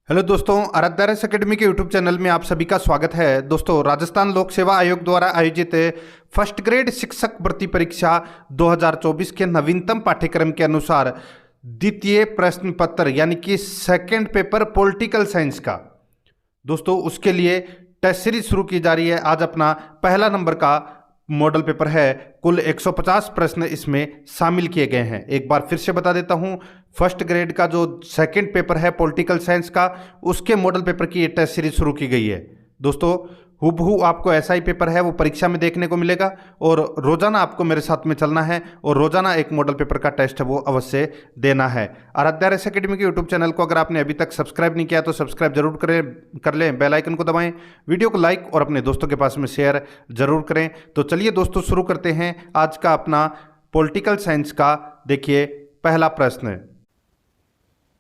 Hello दोस्तों, आराध्यारस academy के YouTube channel में आप सभी का स्वागत है। दोस्तों, राजस्थान लोक सेवा आयोग द्वारा आयोजित फर्स्ट ग्रेड शिक्षक भर्ती परीक्षा 2024 के नवीनतम पाठ्यक्रम के अनुसार द्वितीय प्रश्न पत्र यानी कि सेकंड पेपर पॉलिटिकल साइंस का दोस्तों उसके लिए टेस्ट सीरीज शुरू की जा रही है। आज अपना पहला नंबर का मॉडल पेपर है। कुल 150 प्रश्न इसमें शामिल किए गए हैं। एक बार फिर से बता देता हूं, फर्स्ट ग्रेड का जो सेकंड पेपर है पॉलिटिकल साइंस का, उसके मॉडल पेपर की ये टेस्ट सीरीज शुरू की गई है। दोस्तों, हूबहू आपको ऐसा ही पेपर है वो परीक्षा में देखने को मिलेगा और रोजाना आपको मेरे साथ में चलना है और रोजाना एक मॉडल पेपर का टेस्ट है वो अवश्य देना है। आराध्यारस एकेडमी के यूट्यूब चैनल को अगर आपने अभी तक सब्सक्राइब नहीं किया तो सब्सक्राइब जरूर कर लें, बेल आइकन को दबाएं, वीडियो को लाइक और अपने दोस्तों के पास में शेयर जरूर करें। तो चलिए दोस्तों, शुरू करते हैं आज का अपना पॉलिटिकल साइंस का। देखिए पहला प्रश्न,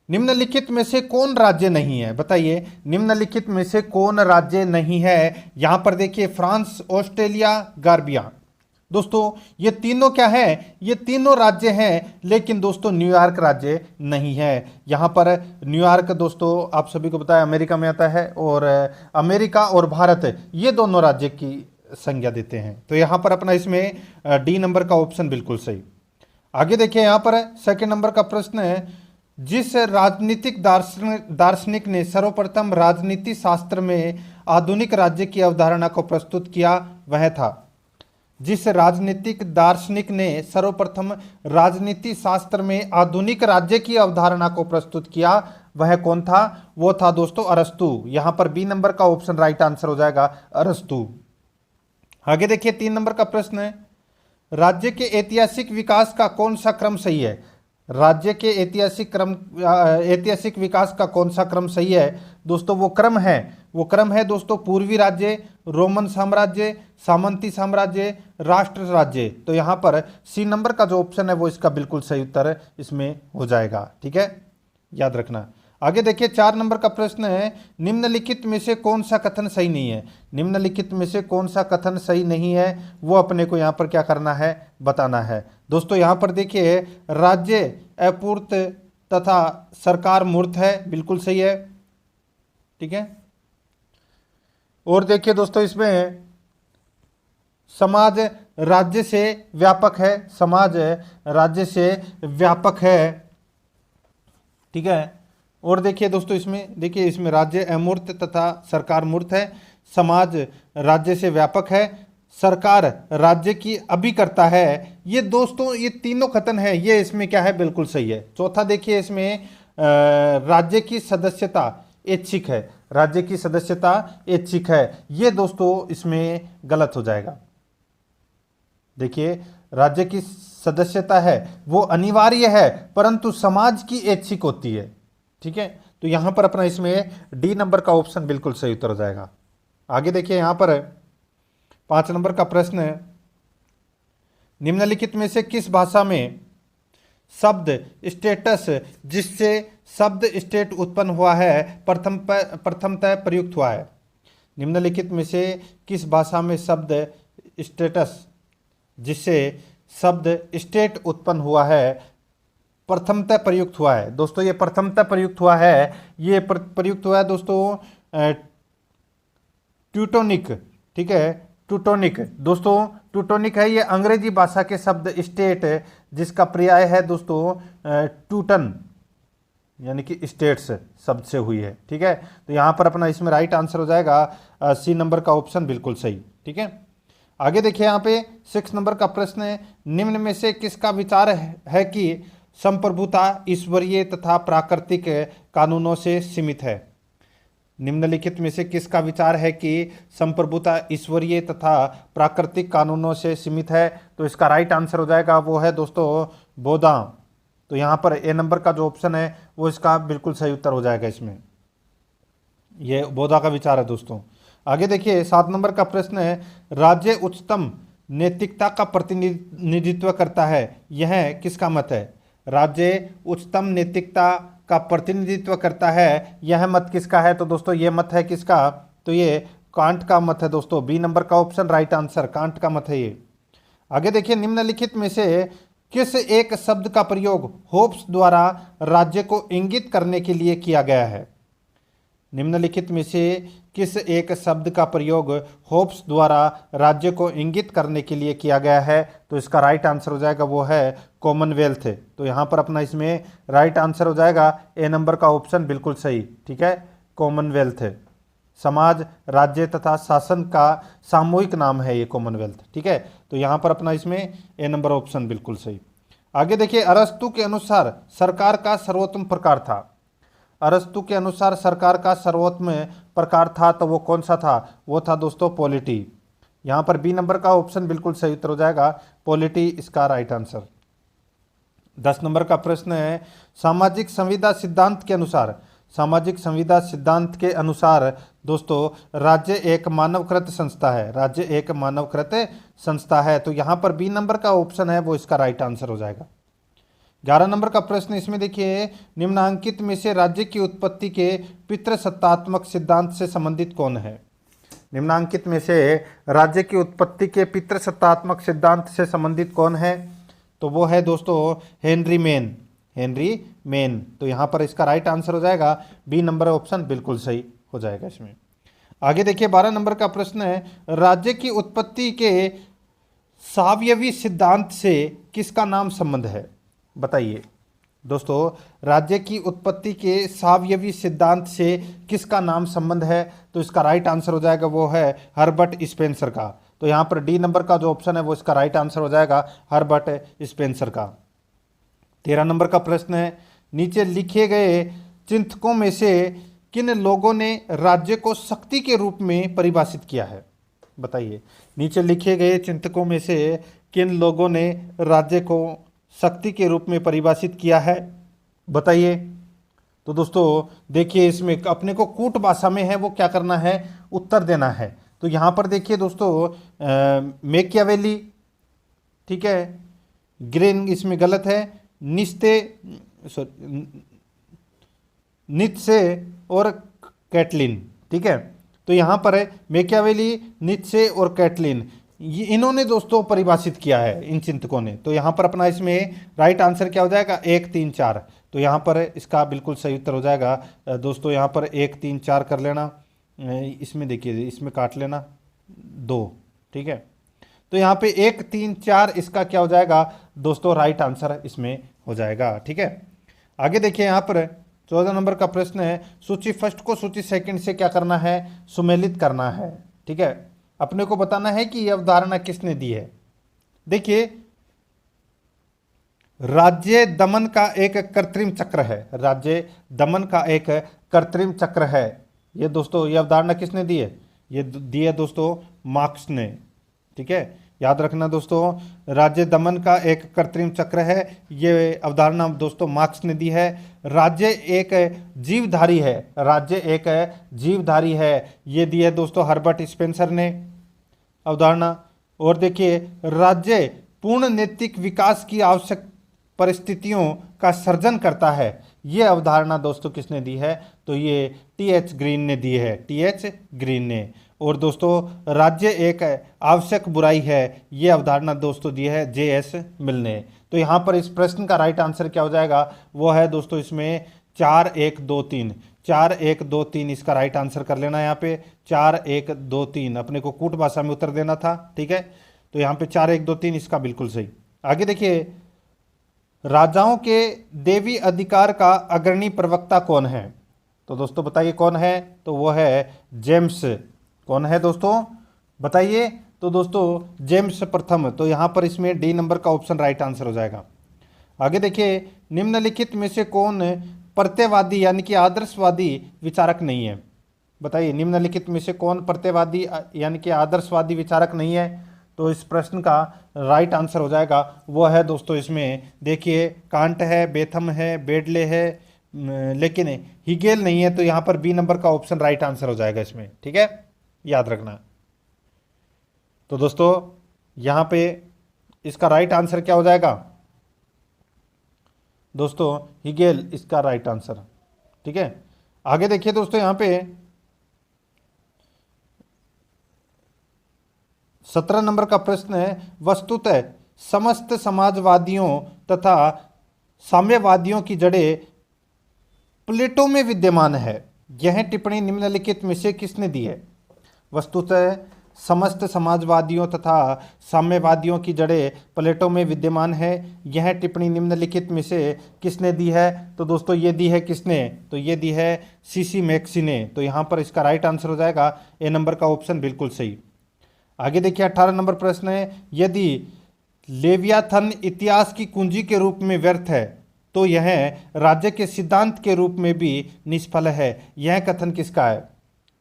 निम्नलिखित में से कौन राज्य नहीं है? बताइए, निम्नलिखित में से कौन राज्य नहीं है? यहां पर देखिए, फ्रांस, ऑस्ट्रेलिया, गार्बिया। दोस्तों ये तीनों क्या है? ये तीनों राज्य हैं, लेकिन दोस्तों न्यूयॉर्क राज्य नहीं है। यहां पर न्यूयॉर्क दोस्तों आप सभी को पता है अमेरिका में आता है, और अमेरिका और भारत ये दोनों राज्य की संज्ञा देते हैं। तो यहां पर अपना इसमें डी नंबर का ऑप्शन बिल्कुल सही। आगे देखिए, यहां पर सेकेंड नंबर का प्रश्न है, जिस राजनीतिक दार्शनिक ने सर्वप्रथम राजनीति शास्त्र में आधुनिक राज्य की अवधारणा को प्रस्तुत किया वह था। जिस राजनीतिक दार्शनिक ने सर्वप्रथम राजनीति शास्त्र में आधुनिक राज्य की अवधारणा को प्रस्तुत किया वह कौन था? वो था दोस्तों अरस्तु। यहां पर बी नंबर का ऑप्शन राइट आंसर हो जाएगा, अरस्तु। आगे देखिए, 3 नंबर का प्रश्न है, राज्य के ऐतिहासिक विकास का कौन सा क्रम सही है? राज्य के ऐतिहासिक विकास का कौन सा क्रम सही है? दोस्तों वो क्रम है दोस्तों पूर्वी राज्य, रोमन साम्राज्य, सामंती साम्राज्य, राष्ट्र राज्य। तो यहां पर सी नंबर का जो ऑप्शन है वो इसका बिल्कुल सही उत्तर इसमें हो जाएगा। ठीक है, याद रखना। आगे देखिए, 4 नंबर का प्रश्न है, निम्नलिखित में से कौन सा कथन सही नहीं है? निम्नलिखित में से कौन सा कथन सही नहीं है वो अपने को यहां पर क्या करना है, बताना है। दोस्तों यहां पर देखिए, राज्य अपूर्त तथा सरकार मूर्त है, बिल्कुल सही है। ठीक है, और देखिए दोस्तों, इसमें समाज राज्य से व्यापक है, समाज राज्य से व्यापक है। ठीक है, और देखिए दोस्तों, इसमें राज्य अमूर्त तथा सरकार मूर्त है, समाज राज्य से व्यापक है, सरकार राज्य की अभिकर्ता है। ये दोस्तों ये तीनों कथन है, ये इसमें क्या है, बिल्कुल सही है। चौथा देखिए, इसमें राज्य की सदस्यता ऐच्छिक है, राज्य की सदस्यता ऐच्छिक है। ये दोस्तों इसमें गलत हो जाएगा। देखिए, राज्य की सदस्यता है वो अनिवार्य है, परंतु समाज की ऐच्छिक होती है। ठीक है, तो यहां पर अपना इसमें डी नंबर का ऑप्शन बिल्कुल सही उत्तर हो जाएगा। आगे देखिए, यहां पर 5 नंबर का प्रश्न है, निम्नलिखित में से किस भाषा में शब्द स्टेटस, जिससे शब्द स्टेट उत्पन्न हुआ है, प्रथमतः प्रयुक्त हुआ है? निम्नलिखित में से किस भाषा में शब्द स्टेटस, जिससे शब्द स्टेट उत्पन्न हुआ है, प्रथमतः प्रयुक्त हुआ है? दोस्तों ये प्रथमतः प्रयुक्त हुआ है, ये प्रयुक्त हुआ है दोस्तों ट्यूटोनिक। ठीक है, ट्यूटोनिक दोस्तों, ट्यूटोनिक है ये अंग्रेजी भाषा के शब्द स्टेट, जिसका पर्याय है दोस्तों ट्यूटन, यानी कि स्टेट्स शब्द से हुई है। ठीक है, तो यहां पर अपना इसमें राइट आंसर हो जाएगा सी नंबर का ऑप्शन बिल्कुल सही। ठीक है, आगे देखिए, यहाँ पे 6 नंबर का प्रश्न है, निम्न में से किसका विचार है कि संप्रभुता ईश्वरीय तथा प्राकृतिक कानूनों से सीमित है? निम्नलिखित में से किसका विचार है कि संप्रभुता ईश्वरीय तथा प्राकृतिक कानूनों से सीमित है? तो इसका राइट आंसर हो जाएगा, वो है दोस्तों बोधा। तो यहाँ पर ए नंबर का जो ऑप्शन है वो इसका बिल्कुल सही उत्तर हो जाएगा। इसमें ये बोधा का विचार है दोस्तों। आगे देखिए, 7 नंबर का प्रश्न है, राज्य उच्चतम नैतिकता का प्रतिनिधित्व करता है, यह किसका मत है? राज्य उच्चतम नैतिकता का प्रतिनिधित्व करता है, यह मत किसका है? तो दोस्तों ये मत है किसका? तो ये कांट का मत है दोस्तों। बी नंबर का ऑप्शन राइट आंसर, कांट का मत है ये। आगे देखिए, निम्नलिखित में से किस एक शब्द का प्रयोग होब्स द्वारा राज्य को इंगित करने के लिए किया गया है? निम्नलिखित में से किस एक शब्द का प्रयोग होब्स द्वारा राज्य को इंगित करने के लिए किया गया है? तो इसका राइट आंसर हो जाएगा वो है कॉमनवेल्थ। तो यहाँ पर अपना इसमें राइट आंसर हो जाएगा ए नंबर का ऑप्शन बिल्कुल सही। ठीक है, कॉमनवेल्थ समाज, राज्य तथा शासन का सामूहिक नाम है ये कॉमनवेल्थ। ठीक है, तो यहाँ पर अपना इसमें ए नंबर ऑप्शन बिल्कुल सही। आगे देखिए, अरस्तु के अनुसार सरकार का सर्वोत्तम प्रकार था। अरस्तु के अनुसार सरकार का सर्वोत्तम प्रकार था तो वो कौन सा था? वो था दोस्तों पॉलिटी। यहाँ पर बी नंबर का ऑप्शन बिल्कुल सही उत्तर हो जाएगा, पॉलिटी इसका राइट आंसर। 10 नंबर का प्रश्न है, सामाजिक संविदा सिद्धांत के अनुसार, सामाजिक संविदा सिद्धांत के अनुसार दोस्तों राज्य एक मानवकृत संस्था है। राज्य एक मानवकृत संस्था है, तो यहाँ पर बी नंबर का ऑप्शन है वो इसका राइट आंसर हो जाएगा। 11 नंबर का प्रश्न इसमें देखिए, निम्नांकित में से राज्य की उत्पत्ति के पितृसत्तात्मक सिद्धांत से संबंधित कौन है? निम्नांकित में से राज्य की उत्पत्ति के पितृसत्तात्मक सिद्धांत से संबंधित कौन है? तो वो है दोस्तों हेनरी मेन। हेनरी मेन, तो यहाँ पर इसका राइट आंसर हो जाएगा बी नंबर ऑप्शन बिल्कुल सही हो जाएगा इसमें। आगे देखिए 12 नंबर का प्रश्न है, राज्य की उत्पत्ति के सावयवी सिद्धांत से किसका नाम संबंध है? बताइए दोस्तों, राज्य की उत्पत्ति के सावयवी सिद्धांत से किसका नाम संबंध है? तो इसका राइट आंसर हो जाएगा वो है हर्बर्ट स्पेंसर का। तो यहाँ पर डी नंबर का जो ऑप्शन है वो इसका राइट आंसर हो जाएगा हर्बर्ट स्पेंसर का। 13 नंबर का प्रश्न है, नीचे लिखे गए चिंतकों में से किन लोगों ने राज्य को शक्ति के रूप में परिभाषित किया है? बताइए, नीचे लिखे गए चिंतकों में से किन लोगों ने राज्य को शक्ति के रूप में परिभाषित किया है? बताइए। तो दोस्तों देखिए, इसमें अपने को कूट भाषा में है वो क्या करना है, उत्तर देना है। तो यहाँ पर देखिए दोस्तों मैकियावेली, ठीक है, ग्रीन इसमें गलत है, नीत्शे और कैटलिन। ठीक है, तो यहाँ पर है मैकियावेली, नीत्शे और कैटलिन, ये इन्होंने दोस्तों परिभाषित किया है इन चिंतकों ने। तो यहाँ पर अपना इसमें राइट आंसर क्या हो जाएगा? 1, 3, 4। तो यहाँ पर इसका बिल्कुल सही उत्तर हो जाएगा दोस्तों, यहाँ पर 1, 3, 4 कर लेना, इसमें देखिए इसमें काट लेना 2। ठीक है, तो यहाँ पे 1, 3, 4 इसका क्या हो जाएगा दोस्तों? राइट आंसर इसमें हो जाएगा। ठीक है, आगे देखिए यहाँ पर 14 नंबर का प्रश्न है, सूची फर्स्ट को सूची सेकंड से क्या करना है? सुमेलित करना है। ठीक है, अपने को बताना है कि यह अवधारणा किसने दी है। देखिए, राज्य दमन का एक कृत्रिम चक्र है, राज्य दमन का एक कृत्रिम चक्र है। ये दोस्तों ये अवधारणा किसने दी है? ये दी है दोस्तों मार्क्स ने। ठीक है, याद रखना दोस्तों, राज्य दमन का एक कृत्रिम चक्र है, ये अवधारणा दोस्तों मार्क्स ने दी है। राज्य एक जीवधारी है, राज्य एक जीवधारी है, ये दी है दोस्तों हर्बर्ट स्पेंसर ने अवधारणा। और देखिए, राज्य पूर्ण नैतिक विकास की आवश्यक परिस्थितियों का सर्जन करता है, ये अवधारणा दोस्तों किसने दी है? तो ये टी.एच. ग्रीन ने दी है, टी.एच. ग्रीन ने। और दोस्तों राज्य एक आवश्यक बुराई है, ये अवधारणा दोस्तों दी है जे.एस. मिल ने। तो यहाँ पर इस प्रश्न का राइट आंसर क्या हो जाएगा? वो है दोस्तों इसमें 4, 1, 2, 3, 4, 1, 2, 3 इसका राइट आंसर कर लेना। यहाँ पे 4, 1, 2, 3 अपने को कूट भाषा में उत्तर देना था। ठीक है, तो यहाँ पे 4, 1, 2, 3 इसका बिल्कुल सही। आगे देखिए, राजाओं के देवी अधिकार का अग्रणी प्रवक्ता कौन है? तो दोस्तों बताइए कौन है? तो वो है जेम्स। कौन है दोस्तों बताइए? तो दोस्तों जेम्स प्रथम। तो यहाँ पर इसमें डी नंबर का ऑप्शन राइट आंसर हो जाएगा। आगे देखिए, निम्नलिखित में से कौन प्रत्ययवादी यानी कि आदर्शवादी विचारक नहीं है? बताइए, निम्नलिखित में से कौन प्रत्ययवादी यानी कि आदर्शवादी विचारक नहीं है? तो इस प्रश्न का राइट आंसर हो जाएगा वो है दोस्तों इसमें देखिए कांट है, बेथम है, बेडले है, लेकिन हिगेल नहीं है। तो यहाँ पर बी नंबर का ऑप्शन राइट आंसर हो जाएगा इसमें। ठीक है, याद रखना। तो दोस्तों यहाँ पे इसका राइट आंसर क्या हो जाएगा दोस्तों? हिगेल इसका राइट आंसर। ठीक है, आगे देखिए दोस्तों, यहाँ पे 17 नंबर का प्रश्न है, वस्तुतः समस्त समाजवादियों तथा साम्यवादियों की जड़ें प्लेटो में विद्यमान है। यह टिप्पणी निम्नलिखित में से किसने दी है? वस्तुतः समस्त समाजवादियों तथा साम्यवादियों की जड़ें प्लेटो में विद्यमान है। यह टिप्पणी निम्नलिखित में से किसने दी है? तो दोस्तों ये दी है किसने? तो ये दी है सीसी मैक्सी ने। तो यहाँ पर इसका राइट आंसर हो जाएगा ए नंबर का ऑप्शन बिल्कुल सही। आगे देखिए 18 नंबर प्रश्न है, यदि लेवियाथन इतिहास की कुंजी के रूप में व्यर्थ है तो यह राज्य के सिद्धांत के रूप में भी निष्फल है। यह कथन किसका है?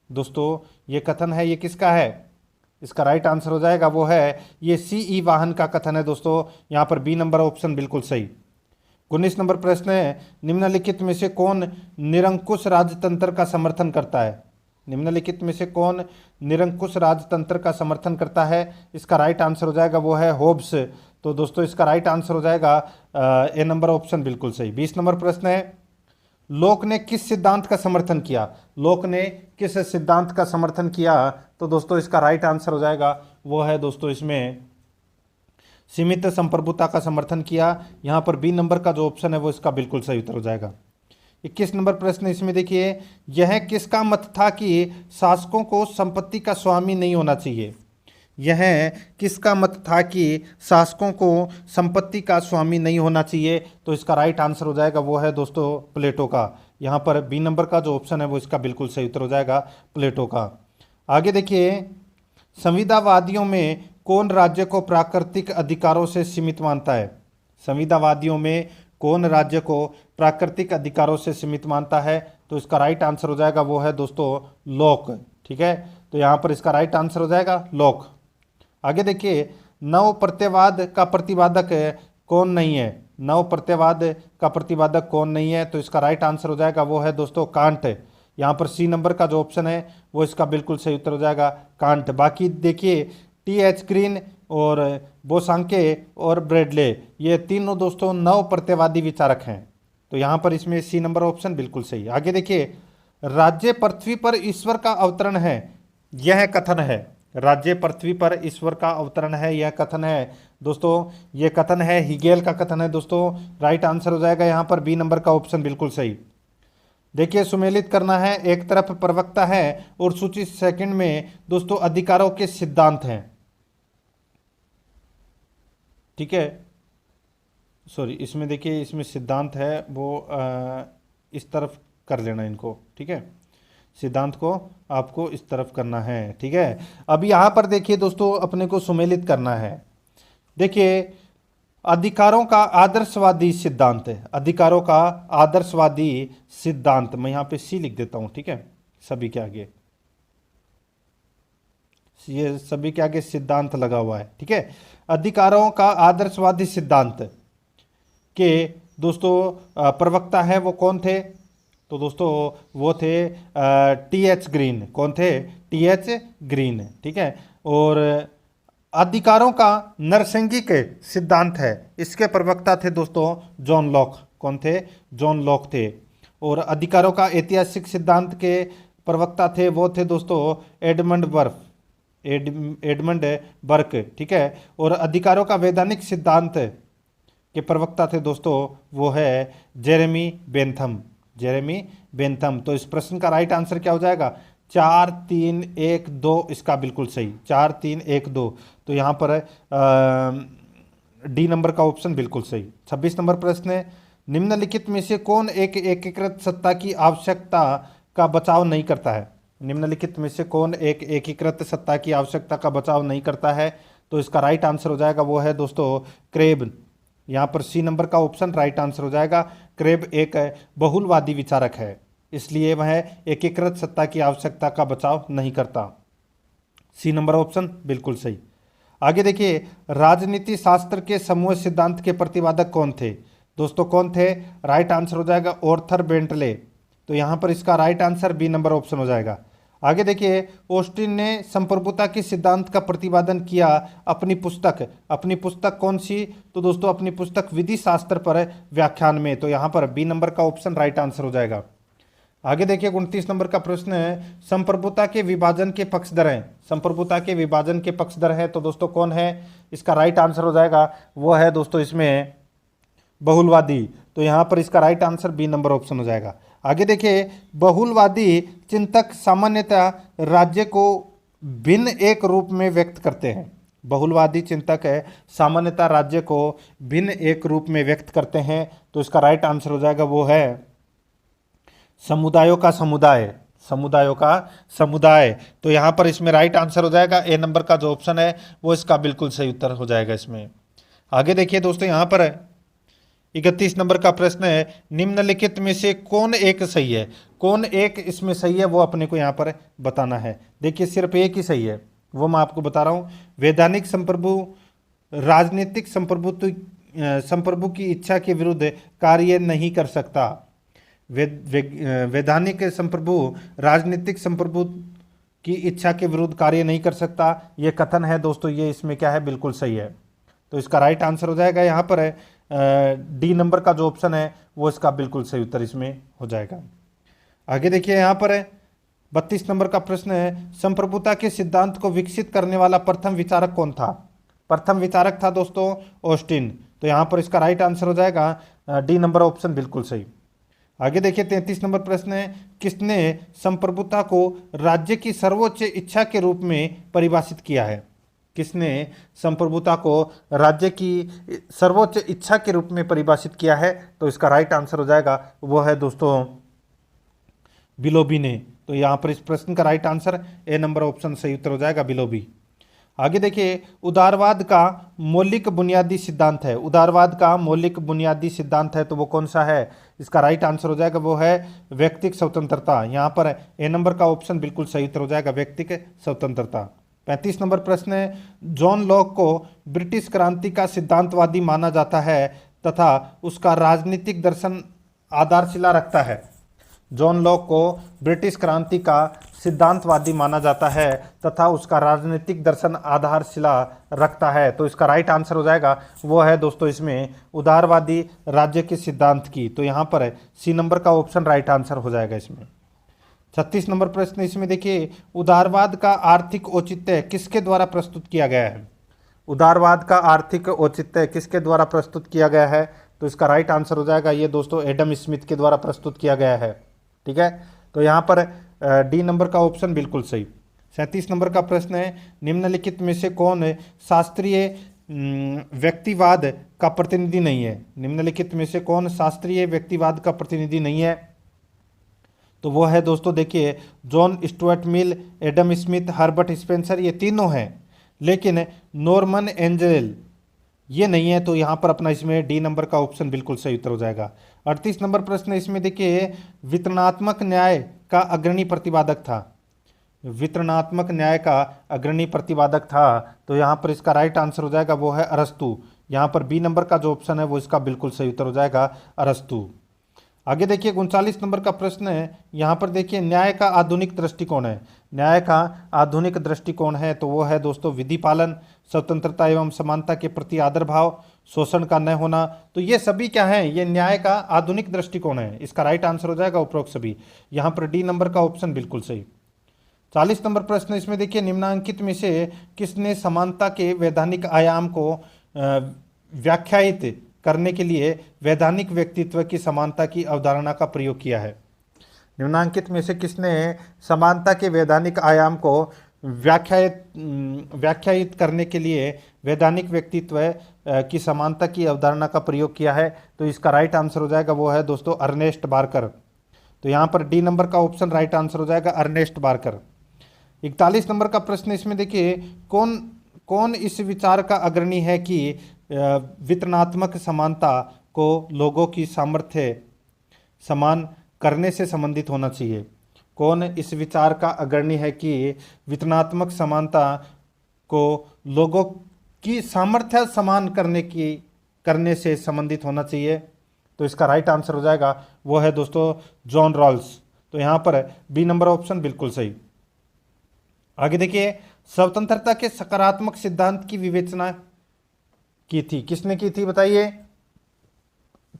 दोस्तों ये कथन है, ये किसका है? इसका राइट आंसर हो जाएगा वो है ये सीई वाहन का कथन है। दोस्तों यहाँ पर बी नंबर ऑप्शन बिल्कुल सही। 19 नंबर प्रश्न है, निम्नलिखित में से कौन निरंकुश राजतंत्र का समर्थन करता है? निम्नलिखित में से कौन निरंकुश राजतंत्र का समर्थन करता है? इसका राइट आंसर हो जाएगा वो है होब्स। तो दोस्तों इसका राइट आंसर हो जाएगा ए नंबर ऑप्शन बिल्कुल सही। 20 नंबर प्रश्न है, लोक ने किस सिद्धांत का समर्थन किया? लोक ने किस सिद्धांत का समर्थन किया? तो दोस्तों इसका राइट आंसर हो जाएगा वो है दोस्तों इसमें सीमित संप्रभुता का समर्थन किया। यहाँ पर बी नंबर का जो ऑप्शन है वो इसका बिल्कुल सही उत्तर हो जाएगा। 21 नंबर प्रश्न इसमें देखिए, यह किसका मत था कि शासकों को संपत्ति का स्वामी नहीं होना चाहिए? यह किसका मत था कि शासकों को संपत्ति का स्वामी नहीं होना चाहिए? तो इसका राइट आंसर हो जाएगा वो है दोस्तों प्लेटो का। यहाँ पर बी नंबर का जो ऑप्शन है वो इसका बिल्कुल सही उत्तर हो जाएगा प्लेटो का। आगे देखिए, संविदावादियों में कौन राज्य को प्राकृतिक अधिकारों से सीमित मानता है? संविदावादियों में कौन राज्य को प्राकृतिक अधिकारों से सीमित मानता है? तो इसका राइट आंसर हो जाएगा वो है दोस्तों लॉक। ठीक है, तो यहाँ पर इसका राइट आंसर हो जाएगा लॉक। आगे देखिए, नव प्रत्ययवाद का प्रतिपादक कौन नहीं है? नव प्रत्ययवाद का प्रतिपादक कौन नहीं है? तो इसका राइट आंसर हो जाएगा वो है दोस्तों कांट। यहाँ पर सी नंबर का जो ऑप्शन है वो इसका बिल्कुल सही उत्तर हो जाएगा कांट। बाकी देखिए टी.एच. ग्रीन और बोसांके और ब्रेडले ये तीनों दोस्तों नव प्रत्ययवादी विचारक हैं। तो यहाँ पर इसमें सी नंबर ऑप्शन बिल्कुल सही। आगे देखिए, राज्य पृथ्वी पर ईश्वर का अवतरण है, यह कथन है। राज्य पृथ्वी पर ईश्वर का अवतरण है, यह कथन है दोस्तों, यह कथन है हिगेल का कथन है दोस्तों। राइट आंसर हो जाएगा यहाँ पर बी नंबर का ऑप्शन बिल्कुल सही। देखिए सुमेलित करना है, एक तरफ प्रवक्ता है और सूची सेकंड में दोस्तों अधिकारों के सिद्धांत हैं। ठीक है, सॉरी इसमें देखिए इसमें सिद्धांत है वो इस तरफ कर लेना इनको। ठीक है, सिद्धांत को आपको इस तरफ करना है। ठीक है, अब यहाँ पर देखिए दोस्तों अपने को सुमेलित करना है। देखिए अधिकारों का आदर्शवादी सिद्धांत है, अधिकारों का आदर्शवादी सिद्धांत, मैं यहाँ पे सी लिख देता हूँ। ठीक है, सभी के आगे ये सभी के आगे सिद्धांत लगा हुआ है। ठीक है, अधिकारों का आदर्शवादी सिद्धांत के दोस्तों प्रवक्ता है वो कौन थे? तो दोस्तों वो थे टी.एच. ग्रीन। कौन थे? टी.एच. ग्रीन। ठीक है, और अधिकारों का नरसंगिक सिद्धांत है, इसके प्रवक्ता थे दोस्तों जॉन लॉक। कौन थे? जॉन लॉक थे। और अधिकारों का ऐतिहासिक सिद्धांत के प्रवक्ता थे वो थे दोस्तों एडमंड बर्क। ठीक है, और अधिकारों का वैधानिक सिद्धांत के प्रवक्ता थे दोस्तों वो है जेरेमी बेंथम। तो इस प्रश्न का राइट आंसर क्या हो जाएगा? 4 3 1 2 इसका बिल्कुल सही, 4 3 1 2। तो यहाँ पर डी नंबर का ऑप्शन बिल्कुल सही। 26 नंबर प्रश्न है, निम्नलिखित में से कौन एक एकीकृत सत्ता की आवश्यकता का बचाव नहीं करता है? निम्नलिखित में से कौन एक एकीकृत सत्ता की आवश्यकता का बचाव नहीं करता है? तो इसका राइट आंसर हो जाएगा वो है दोस्तों क्रेब। यहाँ पर सी नंबर का ऑप्शन राइट आंसर हो जाएगा। क्रेब एक बहुलवादी विचारक है, इसलिए वह एकीकृत सत्ता की आवश्यकता का बचाव नहीं करता। सी नंबर ऑप्शन बिल्कुल सही। आगे देखिए, राजनीति शास्त्र के समूह सिद्धांत के प्रतिपादक कौन थे? दोस्तों कौन थे? राइट आंसर हो जाएगा ऑर्थर बेंटले। तो यहाँ पर इसका right answer B number option हो जाएगा। आगे देखिए, ऑस्टिन ने संप्रभुता के सिद्धांत का प्रतिपादन किया अपनी पुस्तक कौन सी? तो दोस्तों अपनी पुस्तक विधि शास्त्र पर व्याख्यान में। तो यहाँ पर बी नंबर का ऑप्शन राइट आंसर हो जाएगा। आगे देखिए 29 नंबर का प्रश्न है, संप्रभुता के विभाजन के पक्षधर हैं। संप्रभुता के विभाजन के पक्षधर हैं तो दोस्तों कौन है? इसका राइट आंसर हो जाएगा वो है दोस्तों इसमें बहुलवादी। तो यहाँ पर इसका right answer B number option हो जाएगा। आगे देखिए, बहुलवादी चिंतक सामान्यतः राज्य को भिन्न एक रूप में व्यक्त करते हैं। बहुलवादी चिंतक है सामान्यतः राज्य को भिन्न एक रूप में व्यक्त करते हैं। तो इसका राइट आंसर हो जाएगा वो है समुदायों का समुदाय, समुदायों का समुदाय। तो यहाँ पर इसमें राइट आंसर हो जाएगा ए नंबर का जो ऑप्शन है वो इसका बिल्कुल सही उत्तर हो जाएगा इसमें। आगे देखिए दोस्तों, यहाँ पर 31 नंबर का प्रश्न है, निम्नलिखित में से कौन एक सही है? कौन एक इसमें सही है वो अपने को यहाँ पर बताना है। देखिए सिर्फ एक ही सही है, वो मैं आपको बता रहा हूँ। वैधानिक संप्रभु राजनीतिक संप्रभु की इच्छा के विरुद्ध कार्य नहीं कर सकता। वैधानिक संप्रभु राजनीतिक संप्रभु की इच्छा के विरुद्ध कार्य नहीं कर सकता, ये कथन है दोस्तों, ये इसमें क्या है, बिल्कुल सही है। तो इसका राइट आंसर हो जाएगा यहाँ पर डी नंबर का जो ऑप्शन है वो इसका बिल्कुल सही उत्तर इसमें हो जाएगा। आगे देखिए, यहाँ पर 32 नंबर का प्रश्न है, संप्रभुता के सिद्धांत को विकसित करने वाला प्रथम विचारक कौन था? प्रथम विचारक था दोस्तों ऑस्टिन। तो यहाँ पर इसका राइट आंसर हो जाएगा डी नंबर ऑप्शन बिल्कुल सही। आगे देखिए 33 नंबर प्रश्न है, किसने संप्रभुता को राज्य की सर्वोच्च इच्छा के रूप में परिभाषित किया है? किसने संप्रभुता को राज्य की सर्वोच्च इच्छा के रूप में परिभाषित किया है? तो इसका राइट आंसर हो जाएगा वो है दोस्तों बिलोबी ने। तो यहाँ पर इस प्रश्न का right answer A number option सही उत्तर हो जाएगा बिलोबी। आगे देखिए, उदारवाद का मौलिक बुनियादी सिद्धांत है। उदारवाद का मौलिक बुनियादी सिद्धांत है तो वो कौन सा है? इसका राइट आंसर हो जाएगा वो है व्यक्तिक स्वतंत्रता। यहाँ पर ए नंबर का ऑप्शन बिल्कुल सही उत्तर हो जाएगा व्यक्तिक स्वतंत्रता। 35 नंबर प्रश्न है, जॉन लॉक को ब्रिटिश क्रांति का सिद्धांतवादी माना जाता है तथा उसका राजनीतिक दर्शन आधारशिला रखता है। जॉन लॉक को ब्रिटिश क्रांति का सिद्धांतवादी माना जाता है तथा उसका राजनीतिक दर्शन आधारशिला रखता है। तो इसका राइट आंसर हो जाएगा वो है दोस्तों इसमें उदारवादी राज्य के सिद्धांत की। तो यहाँ पर सी नंबर का ऑप्शन राइट आंसर हो जाएगा इसमें। 36 नंबर प्रश्न इसमें देखिए, उदारवाद का आर्थिक औचित्य किसके द्वारा प्रस्तुत किया गया है? उदारवाद का आर्थिक औचित्य किसके द्वारा प्रस्तुत किया गया है? तो इसका राइट आंसर हो जाएगा ये दोस्तों एडम स्मिथ के द्वारा प्रस्तुत किया गया है। ठीक है, तो यहाँ पर डी नंबर का ऑप्शन बिल्कुल सही। 37 नंबर का प्रश्न है, निम्नलिखित में से कौन शास्त्रीय व्यक्तिवाद का प्रतिनिधि नहीं है? निम्नलिखित में से कौन शास्त्रीय व्यक्तिवाद का प्रतिनिधि नहीं है? तो वो है दोस्तों देखिए John Stuart Mill, Adam Smith, Herbert Spencer, ये तीनों हैं, लेकिन नॉर्मन एंजेल ये नहीं है। तो यहाँ पर अपना इसमें डी नंबर का ऑप्शन बिल्कुल सही उत्तर हो जाएगा। 38 नंबर प्रश्न इसमें देखिए, वितरणात्मक न्याय का अग्रणी प्रतिपादक था। वितरणात्मक न्याय का अग्रणी प्रतिपादक था तो यहाँ पर इसका राइट आंसर हो जाएगा वो है अरस्तु। यहाँ पर बी नंबर का जो ऑप्शन है वो इसका बिल्कुल सही उत्तर हो जाएगा अरस्तु। आगे देखिए 39 नंबर का प्रश्न है, यहाँ पर देखिए न्याय का आधुनिक दृष्टिकोण है। न्याय का आधुनिक दृष्टिकोण है तो वो है दोस्तों विधि पालन, स्वतंत्रता एवं समानता के प्रति आदर भाव, शोषण का न होना। तो ये सभी क्या है, ये न्याय का आधुनिक दृष्टिकोण है। इसका राइट आंसर हो जाएगा उपरोक्त सभी। यहाँ पर डी नंबर का ऑप्शन बिल्कुल सही। 40 नंबर प्रश्न इसमें देखिए, निम्नांकित में से किसने समानता के वैधानिक आयाम को व्याख्यायित करने के लिए वैधानिक व्यक्तित्व की समानता की अवधारणा का प्रयोग किया है? निम्नांकित में से किसने समानता के वैधानिक आयाम को व्याख्यायित करने के लिए वैधानिक व्यक्तित्व की समानता की अवधारणा का प्रयोग किया है? तो इसका राइट आंसर हो जाएगा वो है दोस्तों अर्नेस्ट बार्कर। तो यहाँ पर डी नंबर का ऑप्शन राइट आंसर हो जाएगा अर्नेस्ट बार्कर। 41 नंबर का प्रश्न इसमें देखिए, कौन इस विचार का अग्रणी है कि वितरणात्मक समानता को लोगों की सामर्थ्य समान करने से संबंधित होना चाहिए? कौन इस विचार का अग्रणी है कि वितरणात्मक समानता को लोगों की सामर्थ्य समान करने से संबंधित होना चाहिए? तो इसका राइट आंसर हो जाएगा वो है दोस्तों जॉन रॉल्स। तो यहाँ पर बी नंबर ऑप्शन बिल्कुल सही। आगे देखिए, स्वतंत्रता के सकारात्मक सिद्धांत की विवेचना की थी, किसने की थी बताइए?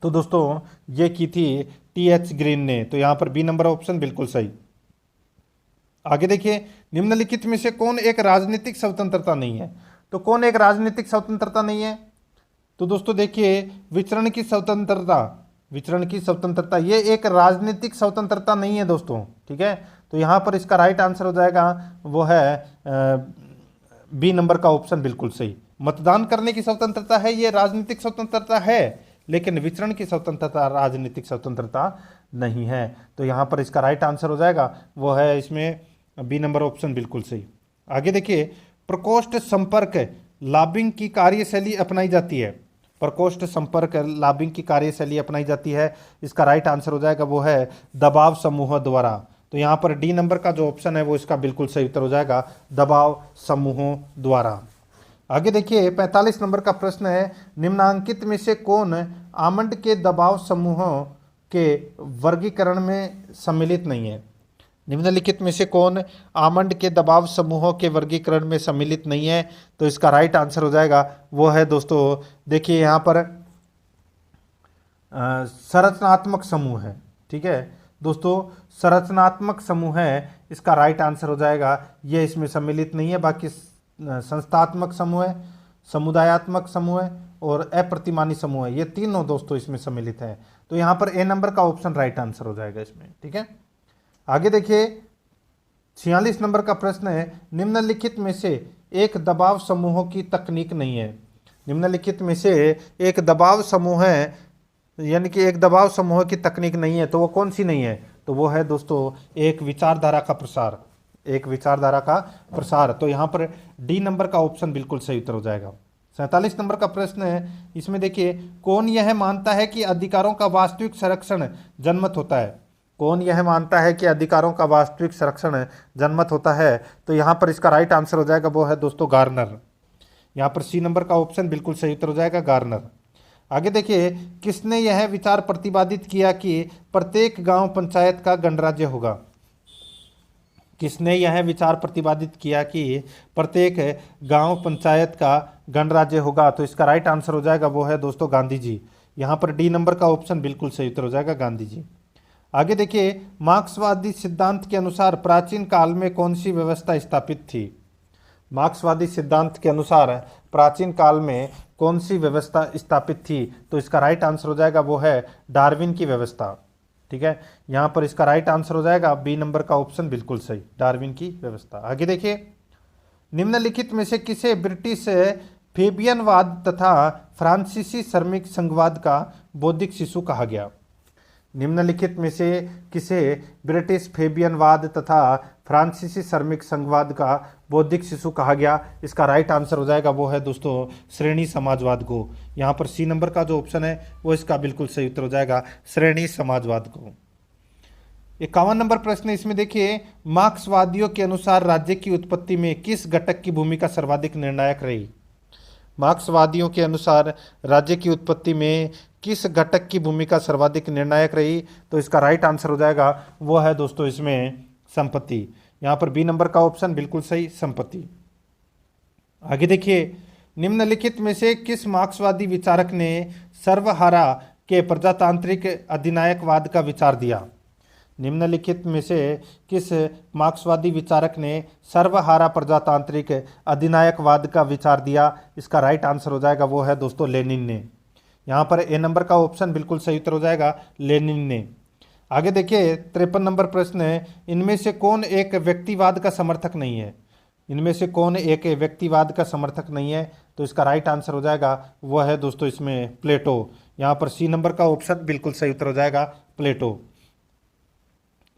तो दोस्तों ये की थी टी.एच. ग्रीन ने। तो यहाँ पर बी नंबर ऑप्शन बिल्कुल सही। आगे देखिए, निम्नलिखित में से कौन एक राजनीतिक स्वतंत्रता नहीं है? तो कौन एक राजनीतिक स्वतंत्रता नहीं है? तो दोस्तों देखिए, विचरण की स्वतंत्रता, विचरण की स्वतंत्रता, ये एक राजनीतिक स्वतंत्रता नहीं है दोस्तों, ठीक है। तो यहाँ पर इसका राइट आंसर हो जाएगा वो है बी नंबर का ऑप्शन बिल्कुल सही। मतदान करने की स्वतंत्रता है, ये राजनीतिक स्वतंत्रता है, लेकिन विचरण की स्वतंत्रता राजनीतिक स्वतंत्रता नहीं है। तो यहाँ पर इसका राइट आंसर हो जाएगा वो है इसमें बी नंबर ऑप्शन बिल्कुल सही। आगे देखिए, प्रकोष्ठ संपर्क लॉबिंग की कार्यशैली अपनाई जाती है। प्रकोष्ठ संपर्क लॉबिंग की कार्यशैली अपनाई जाती है, इसका राइट आंसर हो जाएगा वो है दबाव समूह द्वारा। तो यहाँ पर डी नंबर का जो ऑप्शन है वो इसका बिल्कुल सही उत्तर हो जाएगा, दबाव समूहों द्वारा। आगे देखिए 45 नंबर का प्रश्न है, निम्नांकित में से कौन आमंड के दबाव समूहों के वर्गीकरण में सम्मिलित नहीं है। निम्नलिखित में से कौन आमंड के दबाव समूहों के वर्गीकरण में सम्मिलित नहीं है। तो इसका राइट आंसर हो जाएगा वो है दोस्तों, देखिए यहाँ पर संरचनात्मक समूह है, ठीक है दोस्तों, संरचनात्मक समूह है, इसका राइट आंसर हो जाएगा, ये इसमें सम्मिलित नहीं है। बाकी संस्थात्मक समूह है, समुदायात्मक समूह है और अप्रतिमानी समूह है, ये तीनों दोस्तों इसमें सम्मिलित है। तो यहाँ पर ए नंबर का ऑप्शन राइट आंसर हो जाएगा इसमें, ठीक है। आगे देखिए 46 नंबर का प्रश्न है, निम्नलिखित में से एक दबाव समूहों की तकनीक नहीं है। निम्नलिखित में से एक दबाव समूह है, यानी कि एक दबाव समूह की तकनीक नहीं है, तो वो कौन सी नहीं है। तो वो है दोस्तों एक विचारधारा का प्रसार, एक विचारधारा का प्रसार। तो यहाँ पर डी नंबर का ऑप्शन बिल्कुल सही उत्तर हो जाएगा। 47 नंबर का प्रश्न है, इसमें देखिए कौन यह मानता है कि अधिकारों का वास्तविक संरक्षण जन्मत होता है। कौन यह मानता है कि अधिकारों का वास्तविक संरक्षण जन्मत होता है। तो यहाँ पर इसका राइट आंसर हो जाएगा वो है दोस्तों गार्नर। यहाँ पर सी नंबर का ऑप्शन बिल्कुल सही उत्तर हो जाएगा, गार्नर। आगे देखिए, किसने यह विचार प्रतिपादित किया कि प्रत्येक गांव पंचायत का गणराज्य होगा। किसने यह विचार प्रतिपादित किया कि प्रत्येक गांव पंचायत का गणराज्य होगा। तो इसका राइट आंसर हो जाएगा वो है दोस्तों गांधी जी। यहाँ पर डी नंबर का ऑप्शन बिल्कुल सही उत्तर हो जाएगा, गांधी जी। आगे देखिए, मार्क्सवादी सिद्धांत के अनुसार प्राचीन काल में कौन सी व्यवस्था स्थापित थी। मार्क्सवादी सिद्धांत के अनुसार प्राचीन काल में कौन सी व्यवस्था स्थापित थी। तो इसका राइट आंसर हो जाएगा वो है डार्विन की व्यवस्था, ठीक है। यहाँ पर इसका राइट आंसर हो जाएगा बी नंबर का ऑप्शन बिल्कुल सही, डार्विन की व्यवस्था। आगे देखिए, निम्नलिखित में से किसे ब्रिटिश फेबियनवाद तथा फ्रांसीसी श्रमिक संघवाद का बौद्धिक शिशु कहा गया। निम्नलिखित में से किसे ब्रिटिश फेबियनवाद तथा फ्रांसीसी श्रमिक संघवाद का बौद्धिक शिशु कहा गया। इसका राइट आंसर हो जाएगा वो है दोस्तों श्रेणी समाजवाद को। यहाँ पर सी नंबर का जो ऑप्शन है वो इसका बिल्कुल सही उत्तर हो जाएगा, श्रेणी समाजवाद को। 51 नंबर प्रश्न, इसमें देखिए, मार्क्सवादियों के अनुसार राज्य की उत्पत्ति में किस घटक की भूमिका सर्वाधिक निर्णायक रही। मार्क्सवादियों के अनुसार राज्य की उत्पत्ति में किस घटक की भूमिका सर्वाधिक निर्णायक रही। तो इसका राइट आंसर हो जाएगा वो है दोस्तों इसमें संपत्ति। यहाँ पर बी नंबर का ऑप्शन बिल्कुल सही, संपत्ति। आगे देखिए, निम्नलिखित में से किस मार्क्सवादी विचारक ने सर्वहारा के प्रजातांत्रिक अधिनायकवाद का विचार दिया। निम्नलिखित में से किस मार्क्सवादी विचारक ने सर्वहारा प्रजातांत्रिक अधिनायकवाद का विचार दिया। इसका राइट आंसर हो जाएगा वो है दोस्तों लेनिन ने। यहाँ पर ए नंबर का ऑप्शन बिल्कुल सही उत्तर हो जाएगा, लेनिन ने। आगे देखिए 53 नंबर प्रश्न है, इनमें से कौन एक व्यक्तिवाद का समर्थक नहीं है। इनमें से कौन एक व्यक्तिवाद का समर्थक नहीं है। तो इसका राइट आंसर हो जाएगा वो है दोस्तों इसमें प्लेटो। यहाँ पर सी नंबर का ऑप्शन बिल्कुल सही उत्तर हो जाएगा, प्लेटो।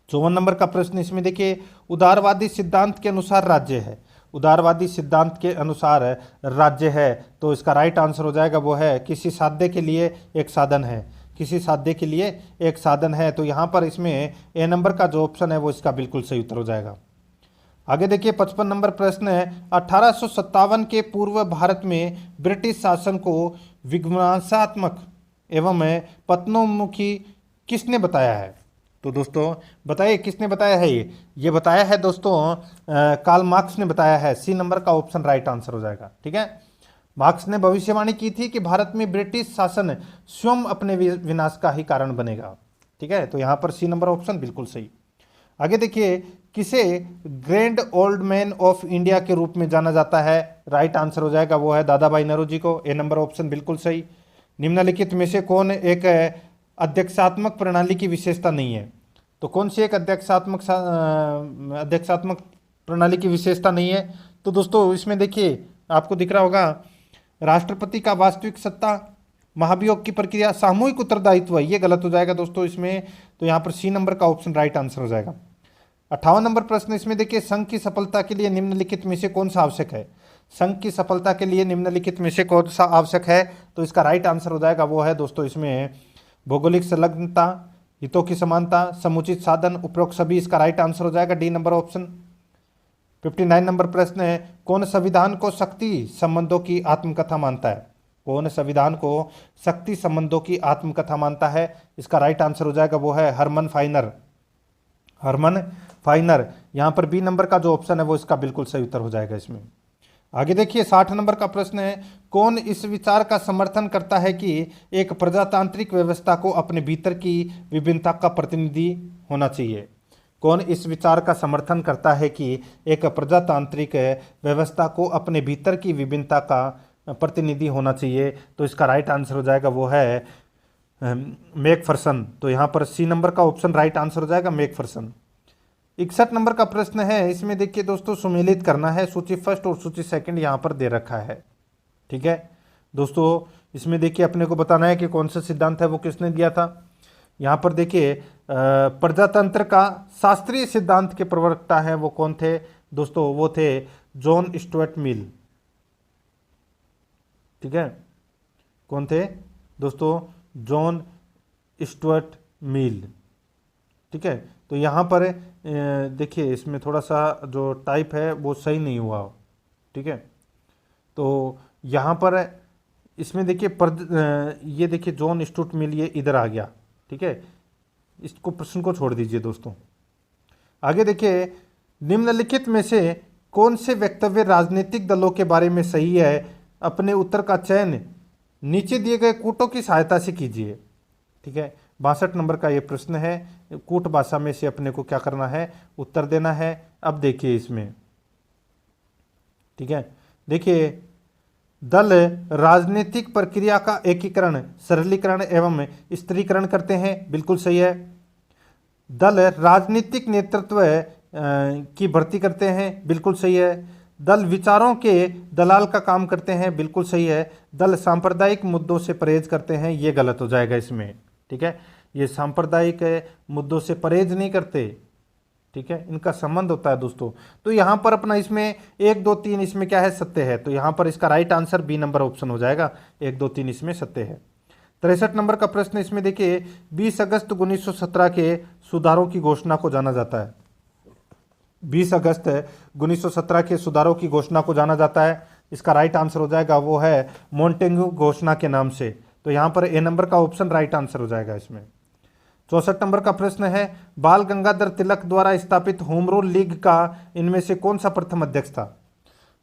54 नंबर का प्रश्न, इसमें देखिए, उदारवादी सिद्धांत के अनुसार राज्य है। उदारवादी सिद्धांत के अनुसार राज्य है। तो इसका राइट आंसर हो जाएगा वो है किसी साध्य के लिए एक साधन है, किसी साध्य के लिए एक साधन है। तो यहाँ पर इसमें ए नंबर का जो ऑप्शन है वो इसका बिल्कुल सही उत्तर हो जाएगा। आगे देखिए 55 नंबर प्रश्न है, 1857 के पूर्व भारत में ब्रिटिश शासन को विध्वंसात्मक एवं पतनोन्मुखी किसने बताया है। तो दोस्तों बताइए किसने बताया है। ये बताया है दोस्तों कार्ल मार्क्स ने बताया है। सी नंबर का ऑप्शन राइट आंसर हो जाएगा, ठीक है। मार्क्स ने भविष्यवाणी की थी कि भारत में ब्रिटिश शासन स्वयं अपने विनाश का ही कारण बनेगा, ठीक है। तो यहाँ पर सी नंबर ऑप्शन बिल्कुल सही। आगे देखिए, किसे grand old man of India के रूप में जाना जाता है। राइट आंसर हो जाएगा वो है दादा भाई नौरोजी को। ए नंबर ऑप्शन बिल्कुल सही। निम्नलिखित में से कौन एक अध्यक्षात्मक प्रणाली की विशेषता नहीं है। तो कौन सी एक अध्यक्षात्मक प्रणाली की विशेषता नहीं है? तो दोस्तों इसमें देखिए आपको दिख रहा होगा, राष्ट्रपति का वास्तविक सत्ता, महाभियोग की प्रक्रिया, सामूहिक उत्तरदायित्व, ये गलत हो जाएगा दोस्तों इसमें। तो यहाँ पर सी नंबर का ऑप्शन राइट आंसर हो जाएगा। 58 नंबर प्रश्न इसमें देखिए, संघ की सफलता के लिए निम्नलिखित में से कौन सा आवश्यक है? संघ की सफलता के लिए निम्नलिखित में से कौन सा आवश्यक है? तो इसका राइट आंसर हो जाएगा वो है दोस्तों इसमें भौगोलिक संलग्नता, हितों की समानता, समुचित साधन, उपरोक्त सभी। इसका राइट आंसर हो जाएगा डी नंबर ऑप्शन। 59 नंबर प्रश्न है, कौन संविधान को शक्ति संबंधों की आत्मकथा मानता है? कौन संविधान को शक्ति संबंधों की आत्मकथा मानता है? इसका राइट आंसर हो जाएगा वो है हरमन फाइनर। हरमन फाइनर, यहाँ पर बी नंबर का जो ऑप्शन है वो इसका बिल्कुल सही उत्तर हो जाएगा इसमें। आगे देखिए 60 नंबर का प्रश्न है, कौन इस विचार का समर्थन करता है कि एक प्रजातांत्रिक व्यवस्था को अपने भीतर की विभिन्नता का प्रतिनिधि होना चाहिए? कौन इस विचार का समर्थन करता है कि एक प्रजातांत्रिक व्यवस्था को अपने भीतर की विभिन्नता का प्रतिनिधि होना चाहिए? तो इसका राइट आंसर हो जाएगा वो है मैकफरसन। तो यहाँ पर सी नंबर का ऑप्शन राइट आंसर हो जाएगा मैकफरसन। 61 नंबर का प्रश्न है, इसमें देखिए दोस्तों सुमेलित करना है, सूची फर्स्ट और सूची सेकंड यहाँ पर दे रखा है। ठीक है दोस्तों, इसमें देखिए अपने को बताना है कि कौन सा सिद्धांत है वो किसने दिया था। यहाँ पर देखिए प्रजातंत्र का शास्त्रीय सिद्धांत के प्रवक्ता है वो कौन थे दोस्तों? वो थे जॉन स्टुअर्ट मिल। ठीक है, कौन थे दोस्तों? John Stuart Mill. ठीक है, तो यहाँ पर देखिए इसमें थोड़ा सा जो टाइप है वो सही नहीं हुआ। ठीक है, तो यहाँ पर इसमें देखिए ये देखिए जॉन स्टुअर्ट मिल ये इधर आ गया। ठीक है, इसको प्रश्न को छोड़ दीजिए दोस्तों। आगे देखिए, निम्नलिखित में से कौन से वक्तव्य राजनीतिक दलों के बारे में सही है? अपने उत्तर का चयन नीचे दिए गए कूटों की सहायता से कीजिए। ठीक है, 62 नंबर का ये प्रश्न है, कूट भाषा में से अपने को क्या करना है? उत्तर देना है। अब देखिए इसमें, ठीक है, देखिए दल राजनीतिक प्रक्रिया का एकीकरण, सरलीकरण एवं स्थिरीकरण करते हैं, बिल्कुल सही है। दल राजनीतिक नेतृत्व की भर्ती करते हैं, बिल्कुल सही है। दल विचारों के दलाल का काम करते हैं, बिल्कुल सही है। दल सांप्रदायिक मुद्दों से परहेज करते हैं, ये गलत हो जाएगा इसमें। ठीक है, ये सांप्रदायिक मुद्दों से परहेज नहीं करते। ठीक है, इनका संबंध होता है दोस्तों। तो यहाँ पर अपना इसमें 1 2 3 इसमें क्या है? सत्य है। तो यहाँ पर इसका right answer B number option हो जाएगा, 1 2 3 इसमें सत्य है। 63 नंबर का प्रश्न इसमें देखिए, 20 अगस्त 1917 के सुधारों की घोषणा को जाना जाता है। 20 अगस्त 1917 के सुधारों की घोषणा को जाना जाता है, इसका राइट आंसर हो जाएगा वो है मोंटेग्यू घोषणा के नाम से। तो यहाँ पर ए नंबर का ऑप्शन राइट आंसर हो जाएगा इसमें। 64 नंबर का प्रश्न है, बाल गंगाधर तिलक द्वारा स्थापित होम रूल लीग का इनमें से कौन सा प्रथम अध्यक्ष था?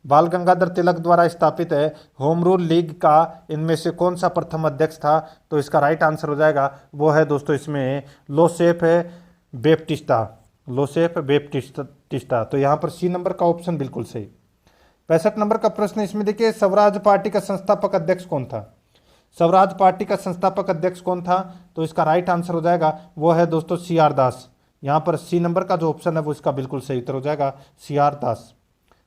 बाल गंगाधर तिलक द्वारा स्थापित है होम रूल लीग का इनमें से कौन सा प्रथम अध्यक्ष था? तो इसका राइट आंसर हो जाएगा वो है दोस्तों इसमें लोसेफ बेप्टिस्टा। लोसेफ बेप्टिस्टा। तो यहाँ पर सी नंबर का ऑप्शन बिल्कुल सही। 65 नंबर का प्रश्न इसमें देखिए, स्वराज पार्टी का संस्थापक अध्यक्ष कौन था? स्वराज पार्टी का संस्थापक अध्यक्ष कौन था? तो इसका राइट आंसर हो जाएगा वो है दोस्तों सी आर दास। यहाँ पर सी नंबर का जो ऑप्शन है वो इसका बिल्कुल सही उत्तर हो जाएगा, सी आर दास।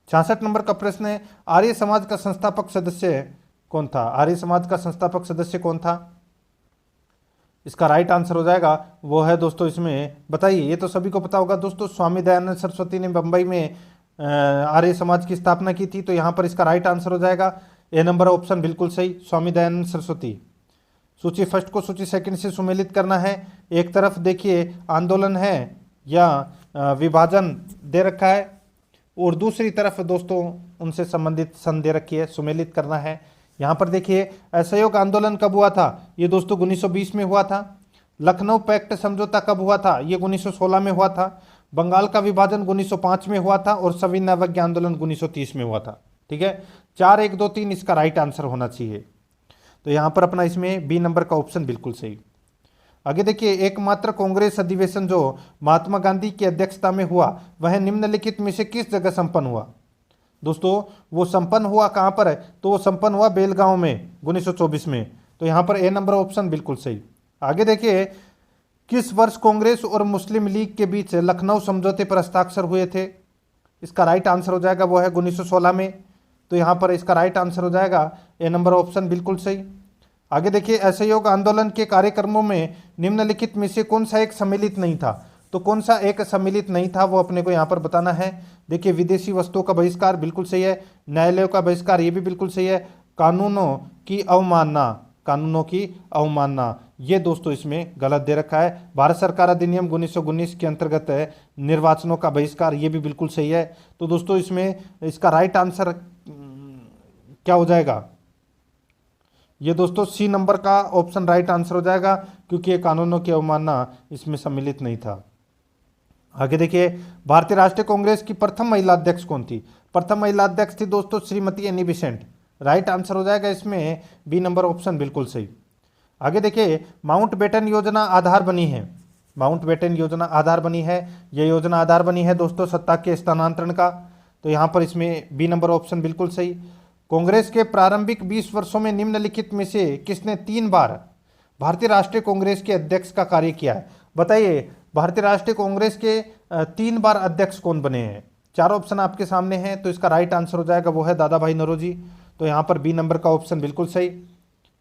66 नंबर का प्रश्न है, आर्य समाज का संस्थापक सदस्य कौन था? आर्य समाज का संस्थापक सदस्य कौन था? इसका राइट आंसर हो जाएगा वो है दोस्तों इसमें, बताइए, ये तो सभी को पता होगा दोस्तों, स्वामी दयानंद सरस्वती ने बंबई में आर्य समाज की स्थापना की थी। तो यहाँ पर इसका राइट आंसर हो जाएगा ए नंबर ऑप्शन बिल्कुल सही, स्वामी दयानंद सरस्वती। सूची फर्स्ट को सूची सेकंड से सुमेलित करना है। एक तरफ देखिए आंदोलन है या विभाजन दे रखा है, और दूसरी तरफ दोस्तों उनसे संबंधित सन दे रखी है, सुमेलित करना है। यहाँ पर देखिए असहयोग आंदोलन कब हुआ था? ये दोस्तों 1920 में हुआ था। लखनऊ पैक्ट समझौता कब हुआ था? ये 1916 में हुआ था। बंगाल का विभाजन 1905 में हुआ था, और सविनय अवज्ञा आंदोलन 1930 में हुआ था। ठीक है, 4 1 2 3 इसका राइट आंसर होना चाहिए। तो यहाँ पर अपना इसमें बी नंबर का ऑप्शन बिल्कुल सही। आगे देखिए, एकमात्र कांग्रेस अधिवेशन जो महात्मा गांधी की अध्यक्षता में हुआ वह निम्नलिखित में से किस जगह संपन्न हुआ? दोस्तों वो संपन्न हुआ कहाँ पर है? तो वो संपन्न हुआ बेलगांव में 1924 में। तो यहाँ पर ए नंबर ऑप्शन बिल्कुल सही। आगे देखिए, किस वर्ष कांग्रेस और मुस्लिम लीग के बीच लखनऊ समझौते पर हस्ताक्षर हुए थे? इसका राइट आंसर हो जाएगा वो है 1916 में। तो यहाँ पर इसका राइट आंसर हो जाएगा ए नंबर ऑप्शन बिल्कुल सही। आगे देखिए, असहयोग आंदोलन के कार्यक्रमों में निम्नलिखित में से कौन सा एक सम्मिलित नहीं था? तो कौन सा एक सम्मिलित नहीं था वो अपने को यहाँ पर बताना है। देखिए, विदेशी वस्तुओं का बहिष्कार बिल्कुल सही है, न्यायालयों का बहिष्कार ये भी बिल्कुल सही है, कानूनों की अवमानना, कानूनों की अवमानना ये दोस्तों इसमें गलत दे रखा है। भारत सरकार अधिनियम 1919 के अंतर्गत है निर्वाचनों का बहिष्कार, ये भी बिल्कुल सही है। तो दोस्तों इसमें इसका राइट आंसर क्या हो जाएगा? ये दोस्तों सी नंबर का ऑप्शन राइट आंसर हो जाएगा, क्योंकि ये कानूनों की अवमानना इसमें सम्मिलित नहीं था। आगे देखिए, भारतीय राष्ट्रीय कांग्रेस की प्रथम महिला अध्यक्ष कौन थी? प्रथम महिला अध्यक्ष थी दोस्तों Shrimati Annie Besant. Right answer हो जाएगा इसमें बी नंबर ऑप्शन बिल्कुल सही। आगे देखिए, माउंटबेटन योजना आधार बनी है, माउंटबेटन योजना आधार बनी है, यह योजना आधार बनी है दोस्तों सत्ता के स्थानांतरण का। तो यहाँ पर इसमें बी नंबर ऑप्शन बिल्कुल सही। कांग्रेस के प्रारंभिक 20 वर्षों में निम्नलिखित में से किसने 3 बार भारतीय राष्ट्रीय कांग्रेस के अध्यक्ष का कार्य किया है? बताइए, भारतीय राष्ट्रीय कांग्रेस के 3 बार अध्यक्ष कौन बने हैं? 4 ऑप्शन आपके सामने हैं, तो इसका राइट आंसर हो जाएगा वो है दादा भाई नौरोजी। तो यहाँ पर बी नंबर का ऑप्शन बिल्कुल सही।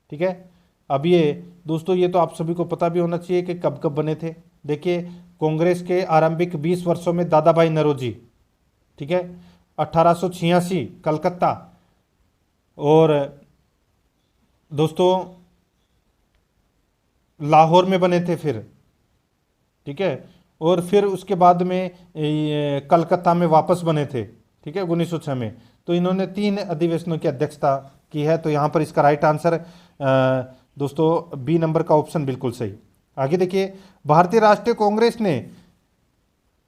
ठीक है, अब ये दोस्तों ये तो आप सभी को पता भी होना चाहिए कि कब कब बने थे। देखिए, कांग्रेस के आरंभिक 20 वर्षों में दादा भाई नौरोजी, ठीक है, 1886 कलकत्ता, और दोस्तों लाहौर में बने थे फिर, ठीक है, और फिर उसके बाद में कलकत्ता में वापस बने थे, ठीक है, 1906 में। तो इन्होंने 3 अधिवेशनों की अध्यक्षता की है। तो यहाँ पर इसका राइट आंसर दोस्तों बी नंबर का ऑप्शन बिल्कुल सही। आगे देखिए, भारतीय राष्ट्रीय कांग्रेस ने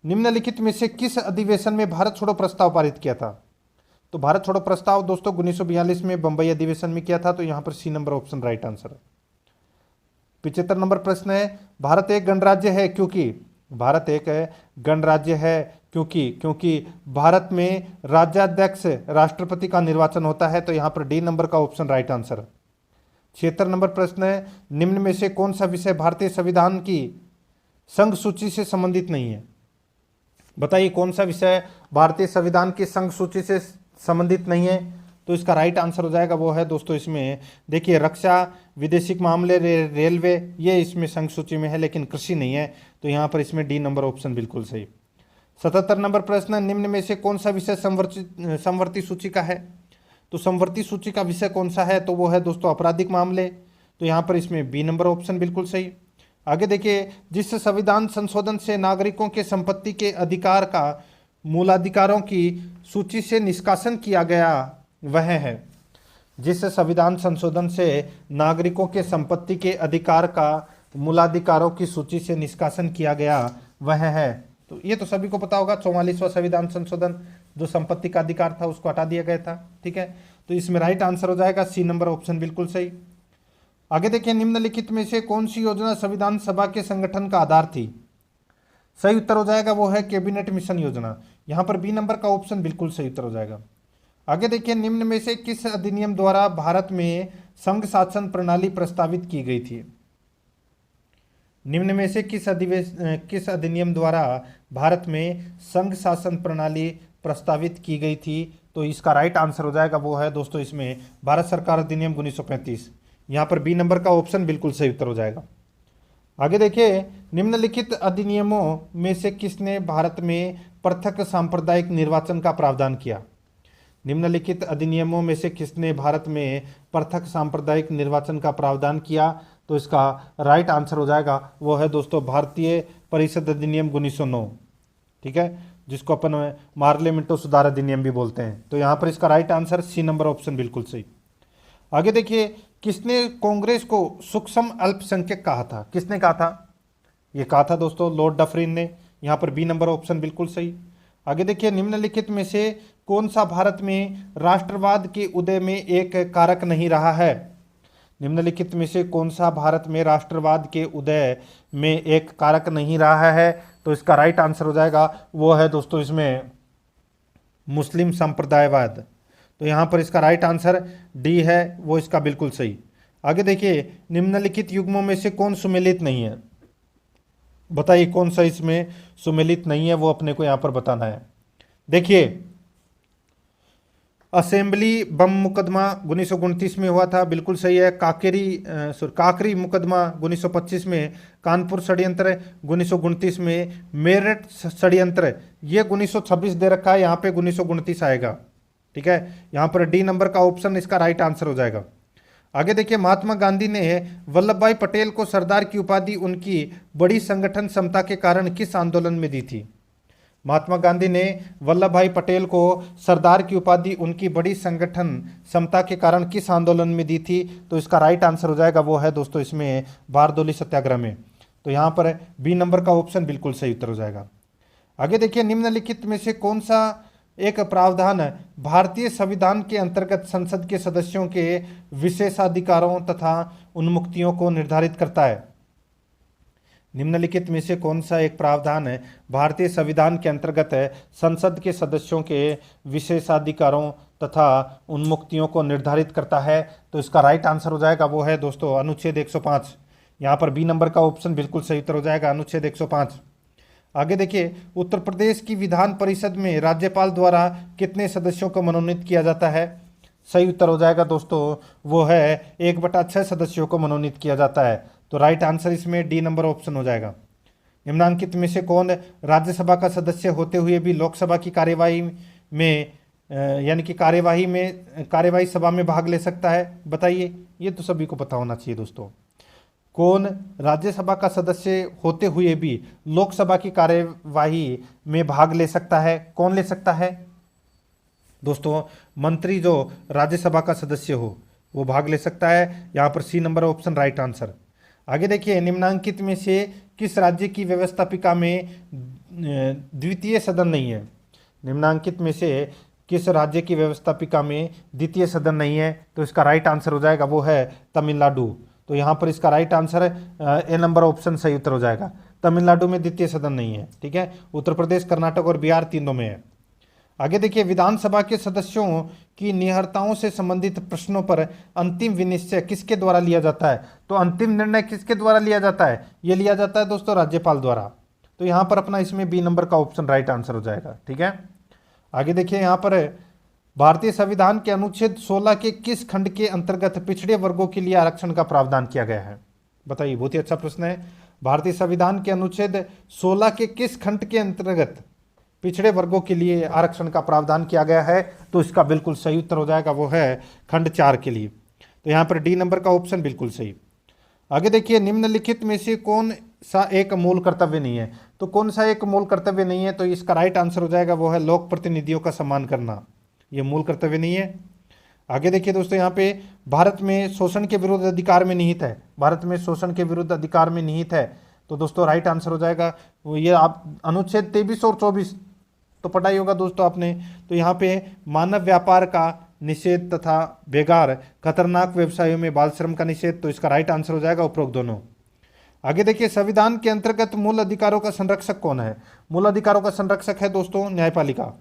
निम्नलिखित में से किस अधिवेशन में भारत छोड़ो प्रस्ताव पारित किया था? तो भारत छोड़ो प्रस्ताव दोस्तों 1942 में बंबई अधिवेशन में किया था। तो यहाँ पर C number option right answer है। 75 नंबर प्रश्न है, भारत एक गणराज्य है क्योंकि, भारत एक गणराज्य है क्योंकि भारत में राज्याध्यक्ष राष्ट्रपति का निर्वाचन होता है। तो यहाँ पर डी नंबर का ऑप्शन राइट आंसर है। 76 नंबर प्रश्न है, निम्न में से कौन सा विषय भारतीय संविधान की संघ सूची से संबंधित नहीं है? बताइए, कौन सा विषय भारतीय संविधान की संघ सूची से संबंधित नहीं है? तो इसका राइट आंसर हो जाएगा वो है दोस्तों इसमें देखिए, रक्षा, विदेशी मामले, रेलवे, ये इसमें संघ सूची में है, लेकिन कृषि नहीं है। तो यहाँ पर इसमें डी नंबर ऑप्शन बिल्कुल सही। 77 नंबर प्रश्न, निम्न में से कौन सा विषय समवर्ती सूची का है? तो समवर्ती सूची का विषय कौन सा है? तो वो है दोस्तों आपराधिक मामले। तो यहाँ पर इसमें बी नंबर ऑप्शन बिल्कुल सही। आगे देखिए, जिस संविधान संशोधन से नागरिकों के संपत्ति के अधिकार का मूलाधिकारों की सूची से निष्कासन किया गया वह है, जिस संविधान संशोधन से नागरिकों के संपत्ति के अधिकार का मूलाधिकारों की सूची से निष्कासन किया गया वह है। तो ये तो सभी को पता होगा, 44वां संविधान संशोधन, जो संपत्ति का अधिकार था उसको हटा दिया गया था। ठीक है, तो इसमें राइट आंसर हो जाएगा सी नंबर ऑप्शन बिल्कुल सही। आगे देखिए, निम्नलिखित में से कौन सी योजना संविधान सभा के संगठन का आधार थी? सही उत्तर हो जाएगा वो है कैबिनेट मिशन योजना। यहाँ पर बी नंबर का ऑप्शन बिल्कुल सही उत्तर हो जाएगा। आगे देखिए, निम्न में से किस अधिनियम द्वारा भारत में संघ शासन प्रणाली प्रस्तावित की गई थी? निम्न में से किस अधिनियम द्वारा भारत में संघ शासन प्रणाली प्रस्तावित की गई थी? तो इसका राइट आंसर हो जाएगा वो है दोस्तों इसमें भारत सरकार अधिनियम 1935। यहाँ पर बी नंबर का ऑप्शन बिल्कुल सही उत्तर हो जाएगा। आगे देखिए, निम्नलिखित अधिनियमों में से किसने भारत में पृथक सांप्रदायिक निर्वाचन का प्रावधान किया? निम्नलिखित अधिनियमों में से किसने भारत में पृथक सांप्रदायिक निर्वाचन का प्रावधान किया? तो इसका राइट आंसर हो जाएगा वो है दोस्तों भारतीय परिषद अधिनियम 1909। ठीक है, जिसको अपन पार्लियामेंटो सुधार अधिनियम भी बोलते हैं। तो यहाँ पर इसका right answer C number option बिल्कुल सही। आगे देखिए, किसने कांग्रेस को सूक्ष्म अल्पसंख्यक कहा था? किसने कहा था? ये कहा था दोस्तों लॉर्ड डफरिन ने। यहाँ पर बी नंबर ऑप्शन बिल्कुल सही। आगे देखिए, निम्नलिखित में से कौन सा भारत में राष्ट्रवाद के उदय में एक कारक नहीं रहा है? निम्नलिखित में से कौन सा भारत में राष्ट्रवाद के उदय में एक कारक नहीं रहा है? तो इसका राइट आंसर हो जाएगा वो है दोस्तों इसमें मुस्लिम संप्रदायवाद। तो यहाँ पर इसका राइट आंसर डी है वो इसका बिल्कुल सही। आगे देखिए, निम्नलिखित युग्मों में से कौन सुमेलित नहीं है? बताइए कौन सा इसमें सुमेलित नहीं है, वो अपने को यहाँ पर बताना है। देखिए, असेंबली बम मुकदमा 1929 में हुआ था, बिल्कुल सही है। काकरी मुकदमा 1925 में, कानपुर षड्यंत्र 1929 में, मेरठ षड्यंत्र ये 1926 दे रखा है, यहाँ पे 1929 आएगा। ठीक है, यहाँ पर डी नंबर का ऑप्शन इसका राइट आंसर हो जाएगा। आगे देखिए, महात्मा गांधी ने वल्लभ भाई पटेल को सरदार की उपाधि उनकी बड़ी संगठन क्षमता के कारण किस आंदोलन में दी थी? महात्मा गांधी ने वल्लभ भाई पटेल को सरदार की उपाधि उनकी बड़ी संगठन क्षमता के कारण किस आंदोलन में दी थी? तो इसका राइट आंसर हो जाएगा, वो है दोस्तों इसमें बारदोली सत्याग्रह में। तो यहाँ पर बी नंबर का ऑप्शन बिल्कुल सही उत्तर हो जाएगा। आगे देखिए, निम्नलिखित में से कौन सा एक प्रावधान भारतीय संविधान के अंतर्गत संसद के सदस्यों के विशेषाधिकारों तथा उन्मुक्तियों को निर्धारित करता है? निम्नलिखित में से कौन सा एक प्रावधान भारतीय संविधान के अंतर्गत संसद के सदस्यों के विशेषाधिकारों तथा उन्मुक्तियों को निर्धारित करता है? तो इसका राइट आंसर हो जाएगा, वो है दोस्तों अनुच्छेद 105। यहाँ पर बी नंबर का ऑप्शन बिल्कुल सही उत्तर हो जाएगा, अनुच्छेद 105। आगे देखिए, उत्तर प्रदेश की विधान परिषद में राज्यपाल द्वारा कितने सदस्यों को मनोनीत किया जाता है? सही उत्तर हो जाएगा दोस्तों, वो है 1/6 सदस्यों को मनोनीत किया जाता है। तो राइट आंसर इसमें डी नंबर ऑप्शन हो जाएगा। निम्नांकित में से कौन राज्यसभा का सदस्य होते हुए भी लोकसभा की कार्यवाही में यानी कि कार्यवाही सभा में भाग ले सकता है? बताइए, ये तो सभी को पता होना चाहिए दोस्तों। कौन राज्यसभा का सदस्य होते हुए भी लोकसभा की कार्यवाही में भाग ले सकता है? कौन ले सकता है दोस्तों? मंत्री जो राज्यसभा का सदस्य हो वो भाग ले सकता है। यहाँ पर C number option right answer. आगे देखिए, निम्नांकित में से किस राज्य की व्यवस्थापिका में द्वितीय सदन नहीं है? निम्नांकित में से किस राज्य की व्यवस्थापिका में द्वितीय सदन नहीं है? तो इसका राइट आंसर हो जाएगा, वो है तमिलनाडु। तो यहाँ पर इसका right answer A number option सही उत्तर हो जाएगा। तमिलनाडु में द्वितीय सदन नहीं है। ठीक है, उत्तर प्रदेश, कर्नाटक और बिहार तीनों में है। आगे देखिए, विधानसभा के सदस्यों की निहरताओं से संबंधित प्रश्नों पर अंतिम विनिश्चय किसके द्वारा लिया जाता है? तो अंतिम निर्णय किसके द्वारा लिया जाता है? ये लिया जाता है दोस्तों राज्यपाल द्वारा। तो यहाँ पर अपना इसमें बी नंबर का ऑप्शन राइट आंसर हो जाएगा। ठीक है, आगे देखिए, यहाँ पर भारतीय संविधान के अनुच्छेद 16 के किस खंड के अंतर्गत पिछड़े वर्गों के लिए आरक्षण का प्रावधान किया गया है? बताइए, बहुत ही अच्छा प्रश्न है। भारतीय संविधान के अनुच्छेद 16 के किस खंड के अंतर्गत पिछड़े वर्गों के लिए आरक्षण का प्रावधान किया गया है? तो इसका बिल्कुल सही उत्तर हो जाएगा, वो है खंड 4 के लिए। तो यहाँ पर डी नंबर का ऑप्शन बिल्कुल सही। आगे देखिए, निम्नलिखित में से कौन सा एक मूल कर्तव्य नहीं है? तो कौन सा एक मूल कर्तव्य नहीं है? तो इसका राइट आंसर हो जाएगा, वो है लोक प्रतिनिधियों का सम्मान करना। ये मूल कर्तव्य नहीं है। आगे देखिए दोस्तों, यहाँ पे भारत में शोषण के विरुद्ध अधिकार में निहित है। भारत में शोषण के विरुद्ध अधिकार में निहित है। तो दोस्तों राइट आंसर हो जाएगा ये आप अनुच्छेद 23 और 24 तो पढ़ा ही होगा दोस्तों आपने। तो यहाँ पे मानव व्यापार का निषेध तथा बेगार खतरनाक व्यवसायों में बाल श्रम का निषेध। तो इसका राइट आंसर हो जाएगा उपरोक्त दोनों। आगे देखिए, संविधान के अंतर्गत मूल अधिकारों का संरक्षक कौन है? मूल अधिकारों का संरक्षक है दोस्तों न्यायपालिका।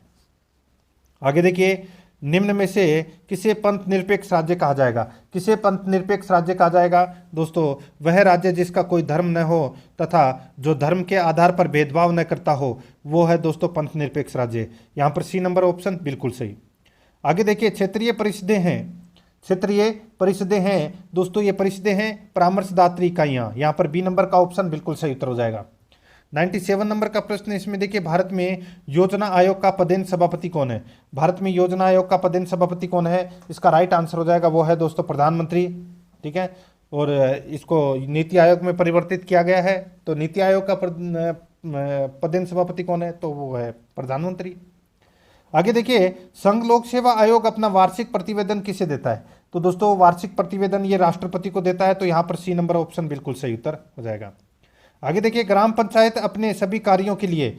आगे देखिए, निम्न में से किसे पंथ निरपेक्ष राज्य कहा जाएगा? किसे पंथ निरपेक्ष राज्य कहा जाएगा दोस्तों? वह राज्य जिसका कोई धर्म न हो तथा जो धर्म के आधार पर भेदभाव न करता हो, वो है दोस्तों पंथ निरपेक्ष राज्य। यहाँ पर सी नंबर ऑप्शन बिल्कुल सही। आगे देखिए, क्षेत्रीय परिषदें हैं। क्षेत्रीय परिषदें हैं दोस्तों, ये परिषदें हैं परामर्शदात्री इकाइयाँ। यहाँ पर बी नंबर का ऑप्शन बिल्कुल सही उत्तर हो जाएगा। 97 नंबर का प्रश्न इसमें देखिए, भारत में योजना आयोग का पदेन सभापति कौन है? भारत में योजना आयोग का पदेन सभापति कौन है? इसका राइट आंसर हो जाएगा, वो है दोस्तों प्रधानमंत्री। ठीक है, और इसको नीति आयोग में परिवर्तित किया गया है। तो नीति आयोग का पदेन सभापति कौन है? तो वो है प्रधानमंत्री। आगे देखिए, संघ लोक सेवा आयोग अपना वार्षिक प्रतिवेदन किसे देता है? तो दोस्तों वार्षिक प्रतिवेदन ये राष्ट्रपति को देता है। तो यहाँ पर सी नंबर ऑप्शन बिल्कुल सही उत्तर हो जाएगा। आगे देखिए, ग्राम पंचायत अपने सभी कार्यों के लिए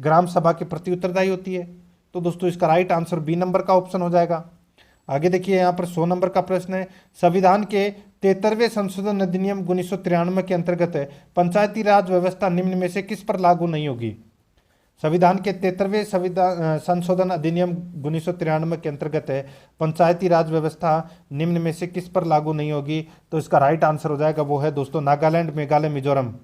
ग्राम सभा के प्रति उत्तरदायी होती है। तो दोस्तों इसका राइट आंसर बी नंबर का ऑप्शन हो जाएगा। आगे देखिए, यहाँ पर 100 नंबर का प्रश्न है, संविधान के 73वें संशोधन अधिनियम 1993 के अंतर्गत पंचायती राज व्यवस्था निम्न में से किस पर लागू नहीं होगी? संविधान के 73वें संशोधन अधिनियम 1993 के अंतर्गत पंचायती राज व्यवस्था निम्न में से किस पर लागू नहीं होगी? तो इसका राइट आंसर हो जाएगा वो है दोस्तों नागालैंड, मेघालय, मिजोरम।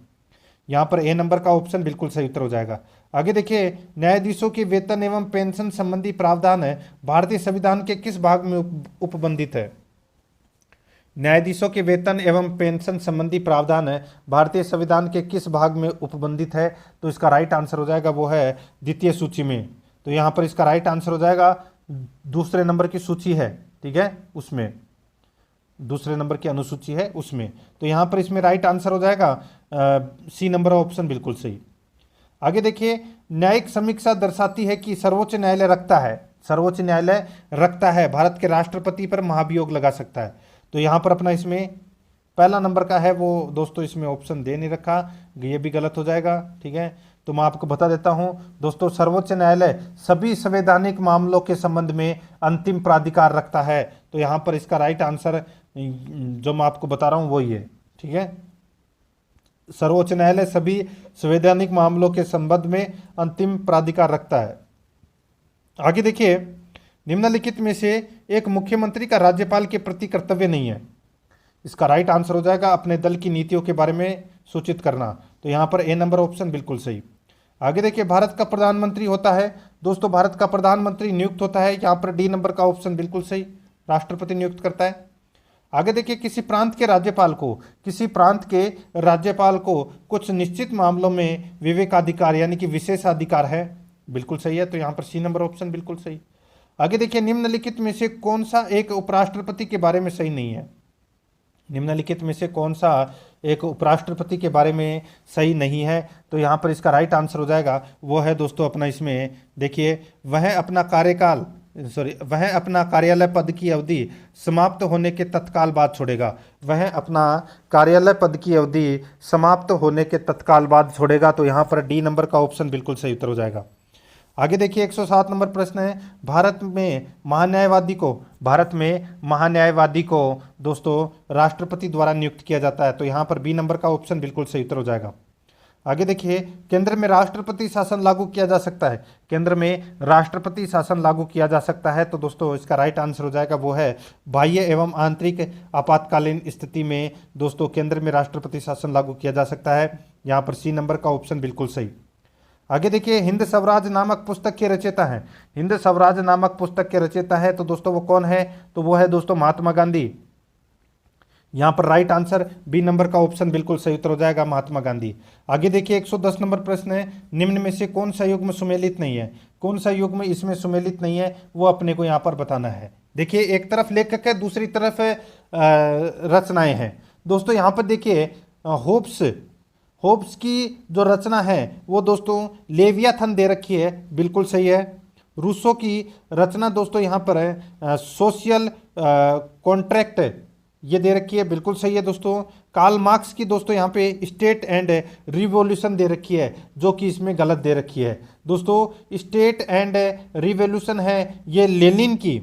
यहाँ पर ए नंबर का ऑप्शन बिल्कुल सही उत्तर हो जाएगा। आगे देखिए, न्यायाधीशों के वेतन एवं पेंशन संबंधी प्रावधान भारतीय संविधान के किस भाग में उपबंधित है? न्यायाधीशों के वेतन एवं पेंशन संबंधी प्रावधान भारतीय संविधान के किस भाग में उपबंधित है? तो इसका राइट आंसर हो जाएगा वो है द्वितीय सूची में। तो यहाँ पर इसका राइट आंसर हो जाएगा दूसरे नंबर की सूची है, ठीक है, उसमें दूसरे नंबर की अनुसूची है उसमें। तो यहाँ पर इसमें राइट आंसर हो जाएगा सी नंबर ऑप्शन बिल्कुल सही। आगे देखिए, न्यायिक समीक्षा दर्शाती है कि सर्वोच्च न्यायालय रखता है भारत के राष्ट्रपति पर महाभियोग लगा सकता है। तो यहाँ पर अपना इसमें पहला नंबर का है वो दोस्तों, इसमें ऑप्शन दे नहीं रखा, ये भी गलत हो जाएगा, ठीक है। तो मैं आपको बता देता हूँ दोस्तों, सर्वोच्च न्यायालय सभी संवैधानिक मामलों के संबंध में अंतिम प्राधिकार रखता है। तो यहाँ पर इसका राइट आंसर जो मैं आपको बता रहा हूँ वही है, ठीक है। सर्वोच्च न्यायालय सभी संवैधानिक मामलों के संबंध में अंतिम प्राधिकार रखता है। आगे देखिए, निम्नलिखित में से एक मुख्यमंत्री का राज्यपाल के प्रति कर्तव्य नहीं है। इसका राइट आंसर हो जाएगा अपने दल की नीतियों के बारे में सूचित करना। तो यहाँ पर ए नंबर ऑप्शन बिल्कुल सही। आगे देखिए, भारत का प्रधानमंत्री होता है दोस्तों, भारत का प्रधानमंत्री नियुक्त होता है, यहाँ पर डी नंबर का ऑप्शन बिल्कुल सही, राष्ट्रपति नियुक्त करता है। आगे देखिए, किसी प्रांत के राज्यपाल को कुछ निश्चित मामलों में विवेकाधिकार यानी कि विशेषाधिकार है, बिल्कुल सही है। तो यहाँ पर सी नंबर ऑप्शन बिल्कुल सही। आगे देखिए, निम्नलिखित में से कौन सा एक उपराष्ट्रपति के बारे में सही नहीं है? निम्नलिखित में से कौन सा एक उपराष्ट्रपति के बारे में सही नहीं है? तो यहाँ पर इसका राइट आंसर हो जाएगा वो है दोस्तों अपना इसमें देखिए, वह अपना कार्यालय पद की अवधि समाप्त होने के तत्काल बाद छोड़ेगा। वह अपना कार्यालय पद की अवधि समाप्त होने के तत्काल बाद छोड़ेगा। तो यहाँ पर डी नंबर का ऑप्शन बिल्कुल सही उत्तर हो जाएगा। आगे देखिए, 107 नंबर प्रश्न है, भारत में महान्यायवादी को दोस्तों राष्ट्रपति द्वारा नियुक्त किया जाता है। तो यहाँ पर बी नंबर का ऑप्शन बिल्कुल सही उत्तर हो जाएगा। आगे देखिए, केंद्र में राष्ट्रपति शासन लागू किया जा सकता है। केंद्र में राष्ट्रपति शासन लागू किया जा सकता है। तो दोस्तों इसका राइट आंसर हो जाएगा वो है बाह्य एवं आंतरिक आपातकालीन स्थिति में दोस्तों केंद्र में राष्ट्रपति शासन लागू किया जा सकता है। यहाँ पर सी नंबर का ऑप्शन बिल्कुल सही। आगे देखिए, हिंद स्वराज नामक पुस्तक के रचयिता हैं। हिंद स्वराज नामक पुस्तक के रचयिता है तो दोस्तों वो कौन है? तो वो है दोस्तों महात्मा गांधी। यहाँ पर राइट आंसर बी नंबर का ऑप्शन बिल्कुल सही उत्तर हो जाएगा, महात्मा गांधी। आगे देखिए, 110 नंबर प्रश्न है, निम्न में से कौन सा युग्म सुमेलित नहीं है? कौन सा युग्म इसमें सुमेलित नहीं है वो अपने को यहाँ पर बताना है। देखिए, एक तरफ लेखक है, दूसरी तरफ रचनाएं हैं। दोस्तों यहाँ पर देखिए, होब्स की जो रचना है वो दोस्तों लेवियाथन दे रखी है, बिल्कुल सही है। रूसो की रचना दोस्तों यहाँ पर है सोशल कॉन्ट्रैक्ट, ये दे रखी है, बिल्कुल सही है दोस्तों। कार्ल मार्क्स की दोस्तों यहाँ पे स्टेट एंड रिवॉल्यूशन दे रखी है, जो कि इसमें गलत दे रखी है दोस्तों। स्टेट एंड रिवॉल्यूशन है ये लेनिन की,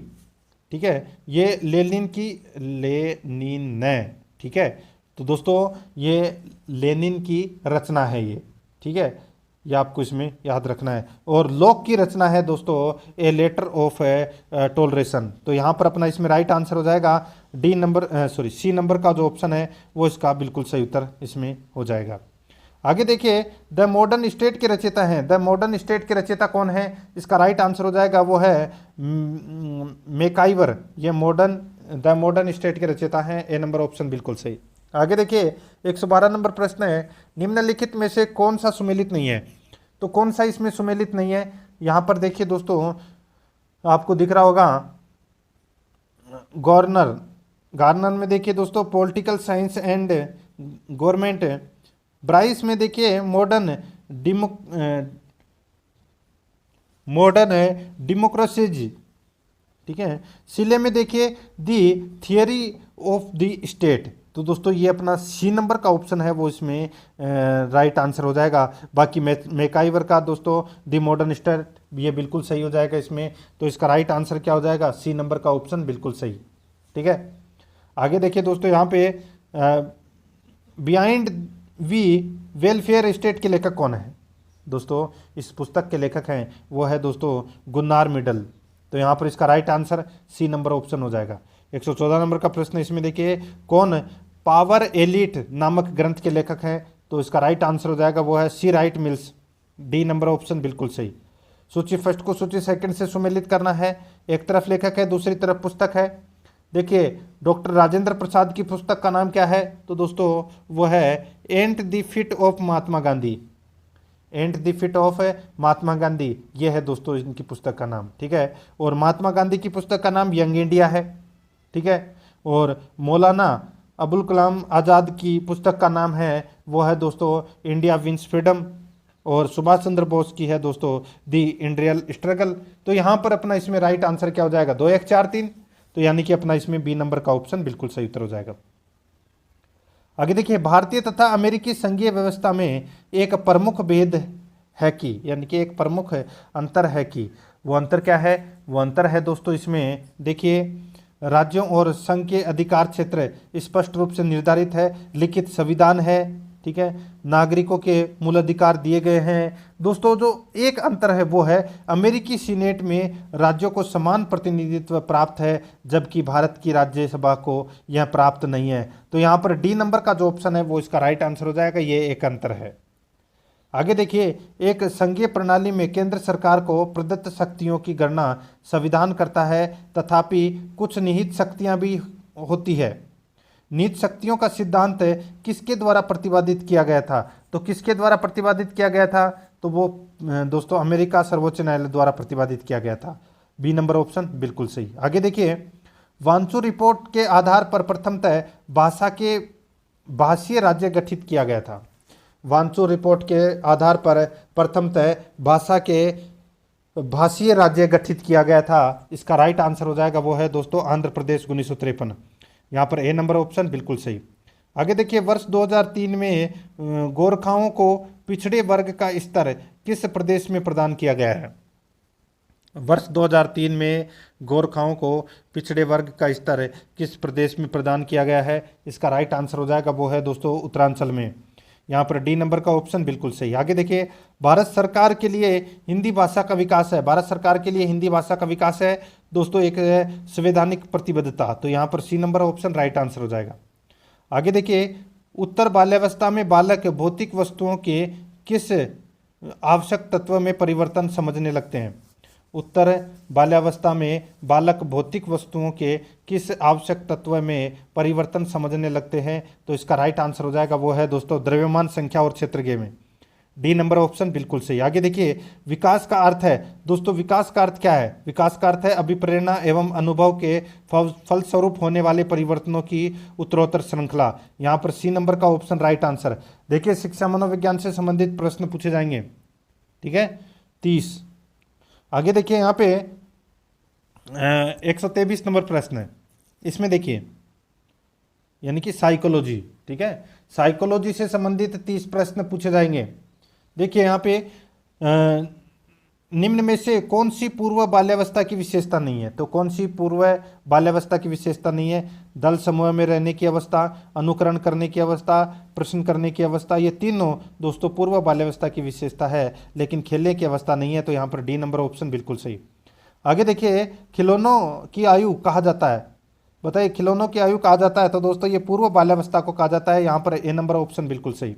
ठीक है, ये लेनिन है, ठीक है। तो दोस्तों ये लेनिन की रचना है ये, ठीक है, ये आपको इसमें याद रखना है। और लॉक की रचना है दोस्तों ए लेटर ऑफ टॉलरेशन। तो यहाँ पर अपना इसमें राइट आंसर हो जाएगा सी नंबर का जो ऑप्शन है वो इसका बिल्कुल सही उत्तर इसमें हो जाएगा। आगे देखिए, द मॉडर्न स्टेट के रचयिता हैं। द मॉडर्न स्टेट के रचयिता कौन है? इसका राइट आंसर हो जाएगा वो है मैकाइवर। ये द मॉडर्न स्टेट के रचयिता हैं, ए नंबर ऑप्शन बिल्कुल सही। आगे देखिए, 112 नंबर प्रश्न है, निम्नलिखित में से कौन सा सुमेलित नहीं है? तो कौन सा इसमें सुमेलित नहीं है? यहाँ पर देखिए दोस्तों, आपको दिख रहा होगा गार्नर में देखिए दोस्तों political science and government. Bryce में देखिए मॉडर्न डेमोक्रेसीज, ठीक है। सिले में देखिए दी थियरी ऑफ द स्टेट। तो दोस्तों ये अपना सी नंबर का ऑप्शन है वो इसमें राइट आंसर हो जाएगा। बाकी मैकाइवर का दोस्तों दी मॉडर्न स्टेट, ये बिल्कुल सही हो जाएगा इसमें। तो इसका राइट आंसर क्या हो जाएगा? सी नंबर का ऑप्शन बिल्कुल सही, ठीक है। आगे देखिए दोस्तों, यहाँ पे बिहाइंड वी वेलफेयर स्टेट के लेखक कौन है? दोस्तों इस पुस्तक के लेखक हैं वो है दोस्तों गुन्नार मिडल। तो यहाँ पर इसका right answer C number option हो जाएगा। 114 नंबर का प्रश्न इसमें देखिए, कौन पावर एलिट नामक ग्रंथ के लेखक हैं? तो इसका राइट आंसर हो जाएगा वो है C right mills, D number option बिल्कुल सही। सूची फर्स्ट को सूची सेकंड से सुमेलित करना है। एक तरफ लेखक है, दूसरी तरफ पुस्तक है। देखिए डॉक्टर राजेंद्र प्रसाद की पुस्तक का नाम क्या है? तो दोस्तों वो है ant the fit of Mahatma Gandhi. Ant the fit of Mahatma Gandhi, ये है दोस्तों इनकी पुस्तक का नाम, ठीक है। और महात्मा गांधी की पुस्तक का नाम यंग इंडिया है, ठीक है। और मौलाना अबुल कलाम आज़ाद की पुस्तक का नाम है वो है दोस्तों इंडिया विंस फ्रीडम। और सुभाष चंद्र बोस की है दोस्तों द इंडियन स्ट्रगल। तो यहाँ पर अपना इसमें राइट आंसर क्या हो जाएगा? 2 1 4 3। तो यानी कि अपना इसमें बी नंबर का ऑप्शन बिल्कुल सही उत्तर हो जाएगा। आगे देखिए, भारतीय तथा अमेरिकी संघीय व्यवस्था में एक प्रमुख भेद है कि, यानी कि एक प्रमुख अंतर है कि, वो अंतर क्या है? वो अंतर है दोस्तों इसमें देखिए, राज्यों और संघ के अधिकार क्षेत्र स्पष्ट रूप से निर्धारित है, लिखित संविधान है, ठीक है, नागरिकों के मूल अधिकार दिए गए हैं। दोस्तों जो एक अंतर है वो है अमेरिकी सीनेट में राज्यों को समान प्रतिनिधित्व प्राप्त है, जबकि भारत की राज्यसभा को यह प्राप्त नहीं है। तो यहाँ पर डी नंबर का जो ऑप्शन है वो इसका राइट आंसर हो जाएगा, ये एक अंतर है। आगे देखिए, एक संघीय प्रणाली में केंद्र सरकार को प्रदत्त शक्तियों की गणना संविधान करता है, तथापि कुछ निहित शक्तियां भी होती है। निहित शक्तियों का सिद्धांत किसके द्वारा प्रतिपादित किया गया था? तो किसके द्वारा प्रतिपादित किया गया था? तो वो दोस्तों अमेरिका सर्वोच्च न्यायालय द्वारा प्रतिपादित किया गया था। बी नंबर ऑप्शन बिल्कुल सही। आगे देखिए, वांचू रिपोर्ट के आधार पर प्रथमतः भाषा के भाषीय राज्य गठित किया गया था। वांचू रिपोर्ट के आधार पर प्रथमतः भाषा के भाषीय राज्य गठित किया गया था। इसका राइट आंसर हो जाएगा वो है दोस्तों आंध्र प्रदेश 1953। यहाँ पर ए नंबर ऑप्शन बिल्कुल सही। आगे देखिए, वर्ष 2003 में गोरखाओं को पिछड़े वर्ग का स्तर किस प्रदेश में प्रदान किया गया है? वर्ष 2003 में गोरखाओं को पिछड़े वर्ग का स्तर किस प्रदेश में प्रदान किया गया है? इसका राइट आंसर हो जाएगा वो है दोस्तों उत्तरांचल में। यहाँ पर डी नंबर का ऑप्शन बिल्कुल सही। आगे देखिए, भारत सरकार के लिए हिंदी भाषा का विकास है। भारत सरकार के लिए हिंदी भाषा का विकास है दोस्तों एक संवैधानिक प्रतिबद्धता। तो यहाँ पर C number option right answer हो जाएगा। आगे देखिए, उत्तर बाल्यावस्था में बालक भौतिक वस्तुओं के किस आवश्यक तत्व में परिवर्तन समझने लगते हैं? उत्तर बाल्यावस्था में बालक भौतिक वस्तुओं के किस आवश्यक तत्व में परिवर्तन समझने लगते हैं? तो इसका राइट आंसर हो जाएगा वो है दोस्तों द्रव्यमान, संख्या और क्षेत्रज्ञ में। डी नंबर ऑप्शन बिल्कुल सही। आगे देखिए, विकास का अर्थ है दोस्तों, विकास का अर्थ क्या है? विकास का अर्थ है अभिप्रेरणा एवं अनुभव के फलस्वरूप होने वाले परिवर्तनों की उत्तरोत्तर श्रृंखला। यहाँ पर सी नंबर का ऑप्शन राइट आंसर। देखिए, शिक्षा मनोविज्ञान से संबंधित प्रश्न पूछे जाएंगे, ठीक है, 30। आगे देखिए, यहाँ पे 123 नंबर प्रश्न है। इसमें देखिए, यानी कि साइकोलॉजी, ठीक है, साइकोलॉजी से संबंधित 30 प्रश्न पूछे जाएंगे। देखिए यहाँ पे निम्न में से कौन सी पूर्व बाल्यावस्था की विशेषता नहीं है? तो कौन सी पूर्व बाल्यावस्था की विशेषता नहीं है? दल समूह में रहने की अवस्था, अनुकरण करने की अवस्था, प्रश्न करने की अवस्था, ये तीनों दोस्तों पूर्व बाल्यावस्था की विशेषता है, लेकिन खेलने की अवस्था नहीं है। तो यहाँ पर डी नंबर ऑप्शन बिल्कुल सही। आगे देखिए, खिलौनों की आयु कहा जाता है, बताइए खिलौनों की आयु कहा जाता है? तो दोस्तों ये पूर्व बाल्यावस्था को कहा जाता है। यहाँ पर ए नंबर ऑप्शन बिल्कुल सही।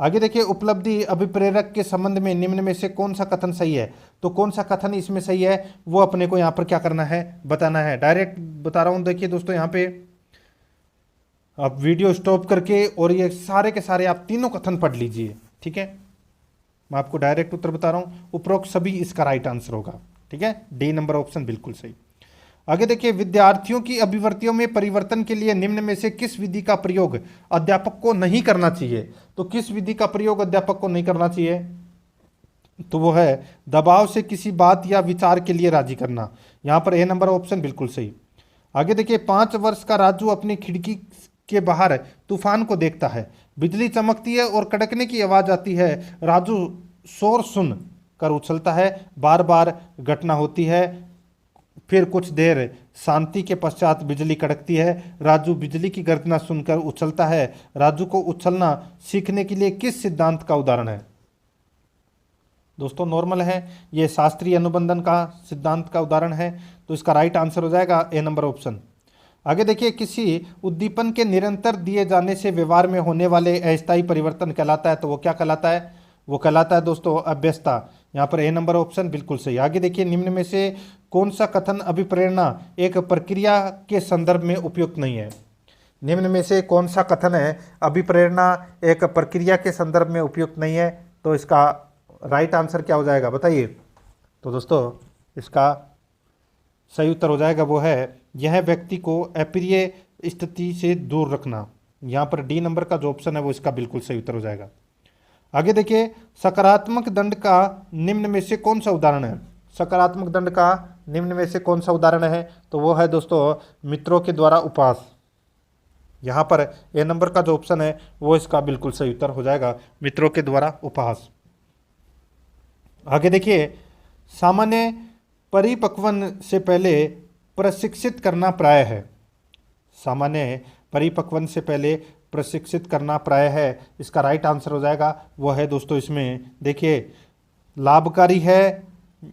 आगे देखिए, उपलब्धि अभिप्रेरक के संबंध में निम्न में से कौन सा कथन सही है? तो कौन सा कथन इसमें सही है वो अपने को यहाँ पर क्या करना है, बताना है। डायरेक्ट बता रहा हूँ, देखिए दोस्तों यहाँ पे आप वीडियो स्टॉप करके और ये सारे के सारे आप तीनों कथन पढ़ लीजिए, ठीक है। मैं आपको डायरेक्ट उत्तर बता रहा हूँ, उपरोक्त सभी इसका राइट आंसर होगा, ठीक है, डी नंबर ऑप्शन बिल्कुल सही। आगे देखिए, विद्यार्थियों की अभिवृत्तियों में परिवर्तन के लिए निम्न में से किस विधि का प्रयोग अध्यापक को नहीं करना चाहिए? तो किस विधि का प्रयोग अध्यापक को नहीं करना चाहिए? तो वो है दबाव से किसी बात या विचार के लिए राजी करना। यहाँ पर ए नंबर ऑप्शन बिल्कुल सही। आगे देखिए, 5 वर्ष का राजू अपनी खिड़की के बाहर तूफान को देखता है, बिजली चमकती है और कड़कने की आवाज आती है। राजू शोर सुन कर उछलता है, बार बार घटना होती है, फिर कुछ देर शांति के पश्चात बिजली कड़कती है। राजू बिजली की गर्जना सुनकर उछलता है। राजू को उछलना सीखने के लिए किस सिद्धांत का उदाहरण है? दोस्तों नॉर्मल है, ये शास्त्रीय अनुबंधन का सिद्धांत का उदाहरण है। तो इसका राइट आंसर हो जाएगा ए नंबर ऑप्शन। आगे देखिए, किसी उद्दीपन के निरंतर दिए जाने से व्यवहार में होने वाले अस्थायी परिवर्तन कहलाता है। तो वो क्या कहलाता है? वो कहलाता है दोस्तों अभ्यसता। यहाँ पर ए नंबर ऑप्शन बिल्कुल सही। आगे देखिए, निम्न में से कौन सा कथन अभिप्रेरणा एक प्रक्रिया के संदर्भ में उपयुक्त नहीं है? निम्न में से कौन सा कथन है अभिप्रेरणा एक प्रक्रिया के संदर्भ में उपयुक्त नहीं है? तो इसका राइट आंसर क्या हो जाएगा बताइए? तो दोस्तों इसका सही उत्तर हो जाएगा वो है, यह व्यक्ति को अप्रिय स्थिति से दूर रखना। यहाँ पर डी नंबर का जो ऑप्शन है वो इसका बिल्कुल सही उत्तर हो जाएगा। आगे देखिए, सकारात्मक दंड का निम्न में से कौन सा उदाहरण है? सकारात्मक दंड का निम्न में से कौन सा उदाहरण है? तो वो है दोस्तों मित्रों के द्वारा उपहास। यहाँ पर ए नंबर का जो ऑप्शन है वो इसका बिल्कुल सही उत्तर हो जाएगा, मित्रों के द्वारा उपहास। आगे देखिए, सामान्य परिपक्वन से पहले प्रशिक्षित करना प्राय है। सामान्य परिपक्वन से पहले प्रशिक्षित करना प्राय है, इसका राइट आंसर हो जाएगा वो है दोस्तों इसमें देखिए, लाभकारी है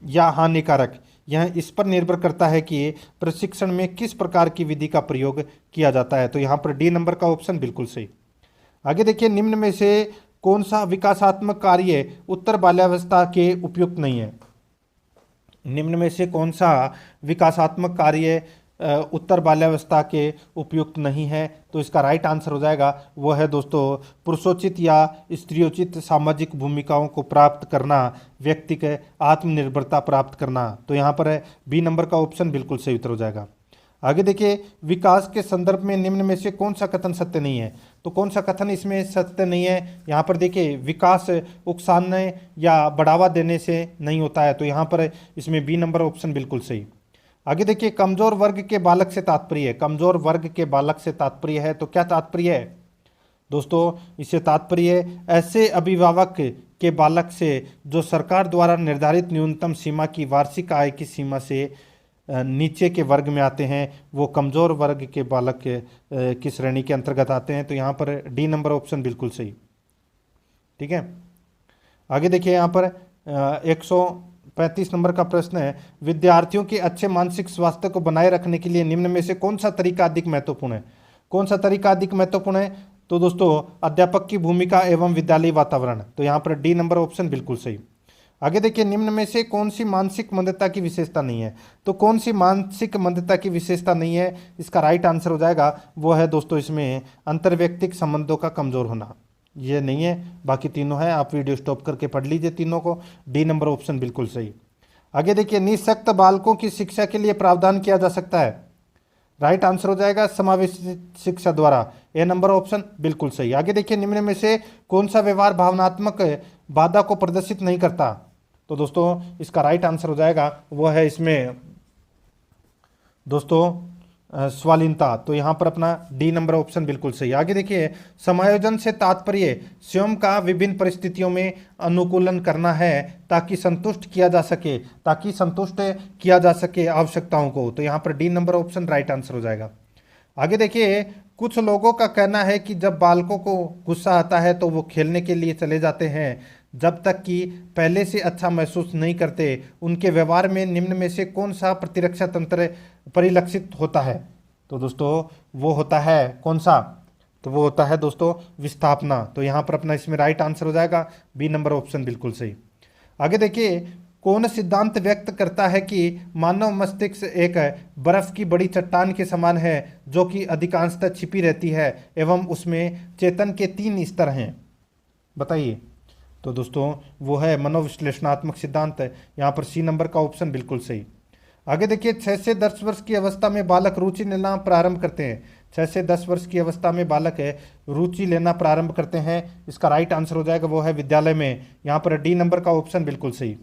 या हानिकारक, यह इस पर निर्भर करता है कि प्रशिक्षण में किस प्रकार की विधि का प्रयोग किया जाता है। तो यहाँ पर डी नंबर का ऑप्शन बिल्कुल सही। आगे देखिए, निम्न में से कौन सा विकासात्मक कार्य उत्तर बाल्यावस्था के उपयुक्त नहीं है? निम्न में से कौन सा विकासात्मक कार्य उत्तर बाल्यावस्था के उपयुक्त नहीं है? तो इसका राइट आंसर हो जाएगा वो है दोस्तों पुरुषोचित या स्त्रियोचित सामाजिक भूमिकाओं को प्राप्त करना, व्यक्ति के आत्मनिर्भरता प्राप्त करना। तो यहाँ पर है बी नंबर का ऑप्शन बिल्कुल सही उत्तर हो जाएगा। आगे देखिए, विकास के संदर्भ में निम्न में से कौन सा कथन सत्य नहीं है? तो कौन सा कथन इसमें सत्य नहीं है? यहाँ पर देखिए, विकास उकसाने या बढ़ावा देने से नहीं होता है। तो यहाँ पर इसमें बी नंबर ऑप्शन बिल्कुल सही। आगे देखिए, कमजोर वर्ग के बालक से तात्पर्य है। कमजोर वर्ग के बालक से तात्पर्य है, तो क्या तात्पर्य है दोस्तों? इससे तात्पर्य ऐसे अभिभावक के बालक से जो सरकार द्वारा निर्धारित न्यूनतम सीमा की वार्षिक आय की सीमा से नीचे के वर्ग में आते हैं, वो कमज़ोर वर्ग के बालक की श्रेणी के अंतर्गत आते हैं। तो यहाँ पर डी नंबर ऑप्शन बिल्कुल सही। ठीक है, आगे देखिए, यहाँ पर 135 नंबर का प्रश्न है, विद्यार्थियों के अच्छे मानसिक स्वास्थ्य को बनाए रखने के लिए निम्न में से कौन सा तरीका अधिक महत्वपूर्ण है? कौन सा तरीका अधिक महत्वपूर्ण है? तो दोस्तों अध्यापक की भूमिका एवं विद्यालय वातावरण। तो यहाँ पर डी नंबर ऑप्शन बिल्कुल सही। आगे देखिए, निम्न में से कौन सी मानसिक मंदता की विशेषता नहीं है? तो कौन सी मानसिक मंदता की विशेषता नहीं है? इसका राइट आंसर हो जाएगा वो है दोस्तों इसमें अंतर्व्यक्तिक संबंधों का कमजोर होना। ये नहीं है, बाकी तीनों है, आप वीडियो स्टॉप करके पढ़ लीजिए तीनों को। डी नंबर ऑप्शन बिल्कुल सही। आगे देखिए, निःशक्त बालकों की शिक्षा के लिए प्रावधान किया जा सकता है। राइट आंसर हो जाएगा समावेशी शिक्षा द्वारा, ए नंबर ऑप्शन बिल्कुल सही। आगे देखिए, निम्न में से कौन सा व्यवहार भावनात्मक बाधा को प्रदर्शित नहीं करता? तो दोस्तों इसका राइट आंसर हो जाएगा वो है इसमें दोस्तों स्वालीनता। तो यहाँ पर अपना डी नंबर ऑप्शन बिल्कुल सही। आगे देखिए, समायोजन से तात्पर्य स्वयं का विभिन्न परिस्थितियों में अनुकूलन करना है ताकि संतुष्ट किया जा सके आवश्यकताओं को। तो यहाँ पर D number option right answer हो जाएगा। आगे देखिए, कुछ लोगों का कहना है कि जब बालकों को गुस्सा आता है तो वो खेलने के लिए चले जाते हैं जब तक कि पहले से अच्छा महसूस नहीं करते। उनके व्यवहार में निम्न में से कौन सा प्रतिरक्षा तंत्र परिलक्षित होता है? तो दोस्तों वो होता है कौन सा? तो वो होता है दोस्तों विस्थापना। तो यहाँ पर अपना इसमें राइट आंसर हो जाएगा बी नंबर ऑप्शन बिल्कुल सही। आगे देखिए, कौन सिद्धांत व्यक्त करता है कि मानव मस्तिष्क एक बर्फ की बड़ी चट्टान के समान है जो कि अधिकांशतः छिपी रहती है एवं उसमें चेतन के 3 स्तर हैं? बताइए। तो दोस्तों वो है मनोविश्लेषणात्मक सिद्धांत है। यहाँ पर सी नंबर का ऑप्शन बिल्कुल सही। आगे देखिए, 6 से 10 वर्ष की अवस्था में बालक रुचि लेना प्रारंभ करते हैं। 6 से 10 वर्ष की अवस्था में बालक रुचि लेना प्रारंभ करते हैं, इसका राइट आंसर हो जाएगा वो है विद्यालय में। यहाँ पर डी नंबर का ऑप्शन बिल्कुल सही।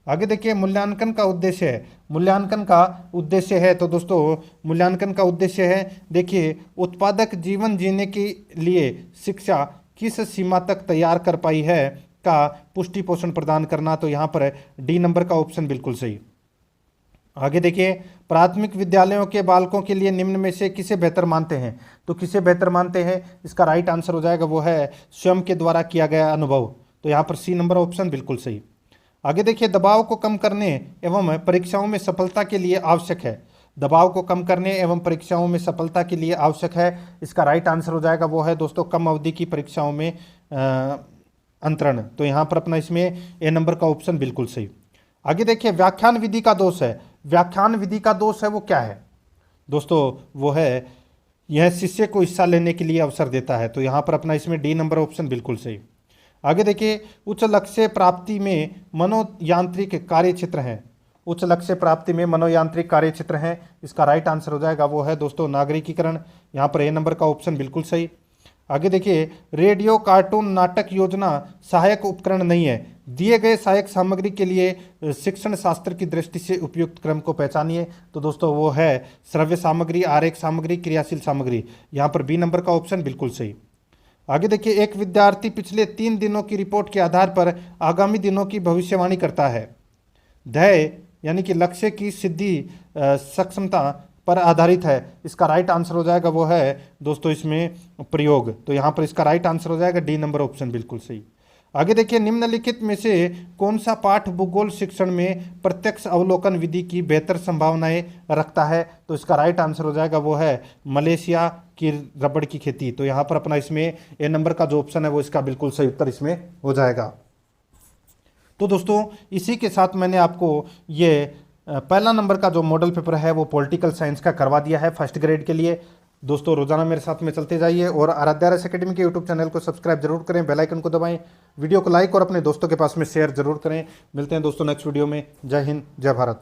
आगे देखिए, मूल्यांकन का उद्देश्य है। मूल्यांकन का उद्देश्य है तो दोस्तों मूल्यांकन का उद्देश्य है देखिए, उत्पादक जीवन जीने के लिए शिक्षा किस सीमा तक तैयार कर पाई है का पुष्टि पोषण प्रदान करना। तो यहाँ पर डी नंबर का ऑप्शन बिल्कुल सही। आगे देखिए, प्राथमिक विद्यालयों के बालकों के लिए निम्न में से किसे बेहतर मानते हैं? तो किसे बेहतर मानते हैं? इसका राइट आंसर हो जाएगा वो है स्वयं के द्वारा किया गया अनुभव। तो यहाँ पर सी नंबर ऑप्शन बिल्कुल सही। आगे देखिए, दबाव को कम करने एवं परीक्षाओं में सफलता के लिए आवश्यक है। दबाव को कम करने एवं परीक्षाओं में सफलता के लिए आवश्यक है, इसका राइट आंसर हो जाएगा वो है दोस्तों कम अवधि की परीक्षाओं में अंतरण। तो यहाँ पर अपना इसमें ए नंबर का ऑप्शन बिल्कुल सही। आगे देखिए, व्याख्यान विधि का दोष है। व्याख्यान विधि का दोष है वो क्या है दोस्तों? वो है यह शिष्य को हिस्सा लेने के लिए अवसर देता है। तो यहाँ पर अपना इसमें डी नंबर ऑप्शन बिल्कुल सही। आगे देखिए, उच्च लक्ष्य प्राप्ति में मनोयांत्रिक कार्य क्षेत्र हैं। उच्च लक्ष्य प्राप्ति में मनोयांत्रिक कार्य क्षेत्र हैं, इसका राइट आंसर हो जाएगा वो है दोस्तों नागरिकीकरण। यहाँ पर ए नंबर का ऑप्शन बिल्कुल सही। आगे देखिए, रेडियो, कार्टून, नाटक योजना सहायक उपकरण नहीं है। दिए गए सहायक सामग्री के लिए शिक्षण शास्त्र की दृष्टि से उपयुक्त क्रम को पहचानिए। तो दोस्तों वो है श्रव्य सामग्री, आरेख सामग्री, क्रियाशील सामग्री। यहाँ पर बी नंबर का ऑप्शन बिल्कुल सही। आगे देखिए, एक विद्यार्थी पिछले 3 दिनों की रिपोर्ट के आधार पर आगामी दिनों की भविष्यवाणी करता है। ध्येय यानी कि लक्ष्य की सिद्धि सक्षमता पर आधारित है, इसका राइट आंसर हो जाएगा वो है दोस्तों इसमें प्रयोग। तो यहाँ पर इसका राइट आंसर हो जाएगा डी नंबर ऑप्शन बिल्कुल सही। आगे देखिए, निम्नलिखित में से कौन सा पाठ भूगोल शिक्षण में प्रत्यक्ष अवलोकन विधि की बेहतर संभावनाएं रखता है? तो इसका राइट आंसर हो जाएगा वो है मलेशिया की रबड़ की खेती। तो यहाँ पर अपना इसमें ए नंबर का जो ऑप्शन है वो इसका बिल्कुल सही उत्तर इसमें हो जाएगा। तो दोस्तों इसी के साथ मैंने आपको ये पहला नंबर का जो मॉडल पेपर है वो पॉलिटिकल साइंस का करवा दिया है फर्स्ट ग्रेड के लिए। दोस्तों रोजाना मेरे साथ में चलते जाइए और आराध्या रस अकेडमी के यूट्यूब चैनल को सब्सक्राइब जरूर करें, बेल आइकन को दबाएं, वीडियो को लाइक और अपने दोस्तों के पास में शेयर जरूर करें। मिलते हैं दोस्तों नेक्स्ट वीडियो में। जय हिंद, जय भारत।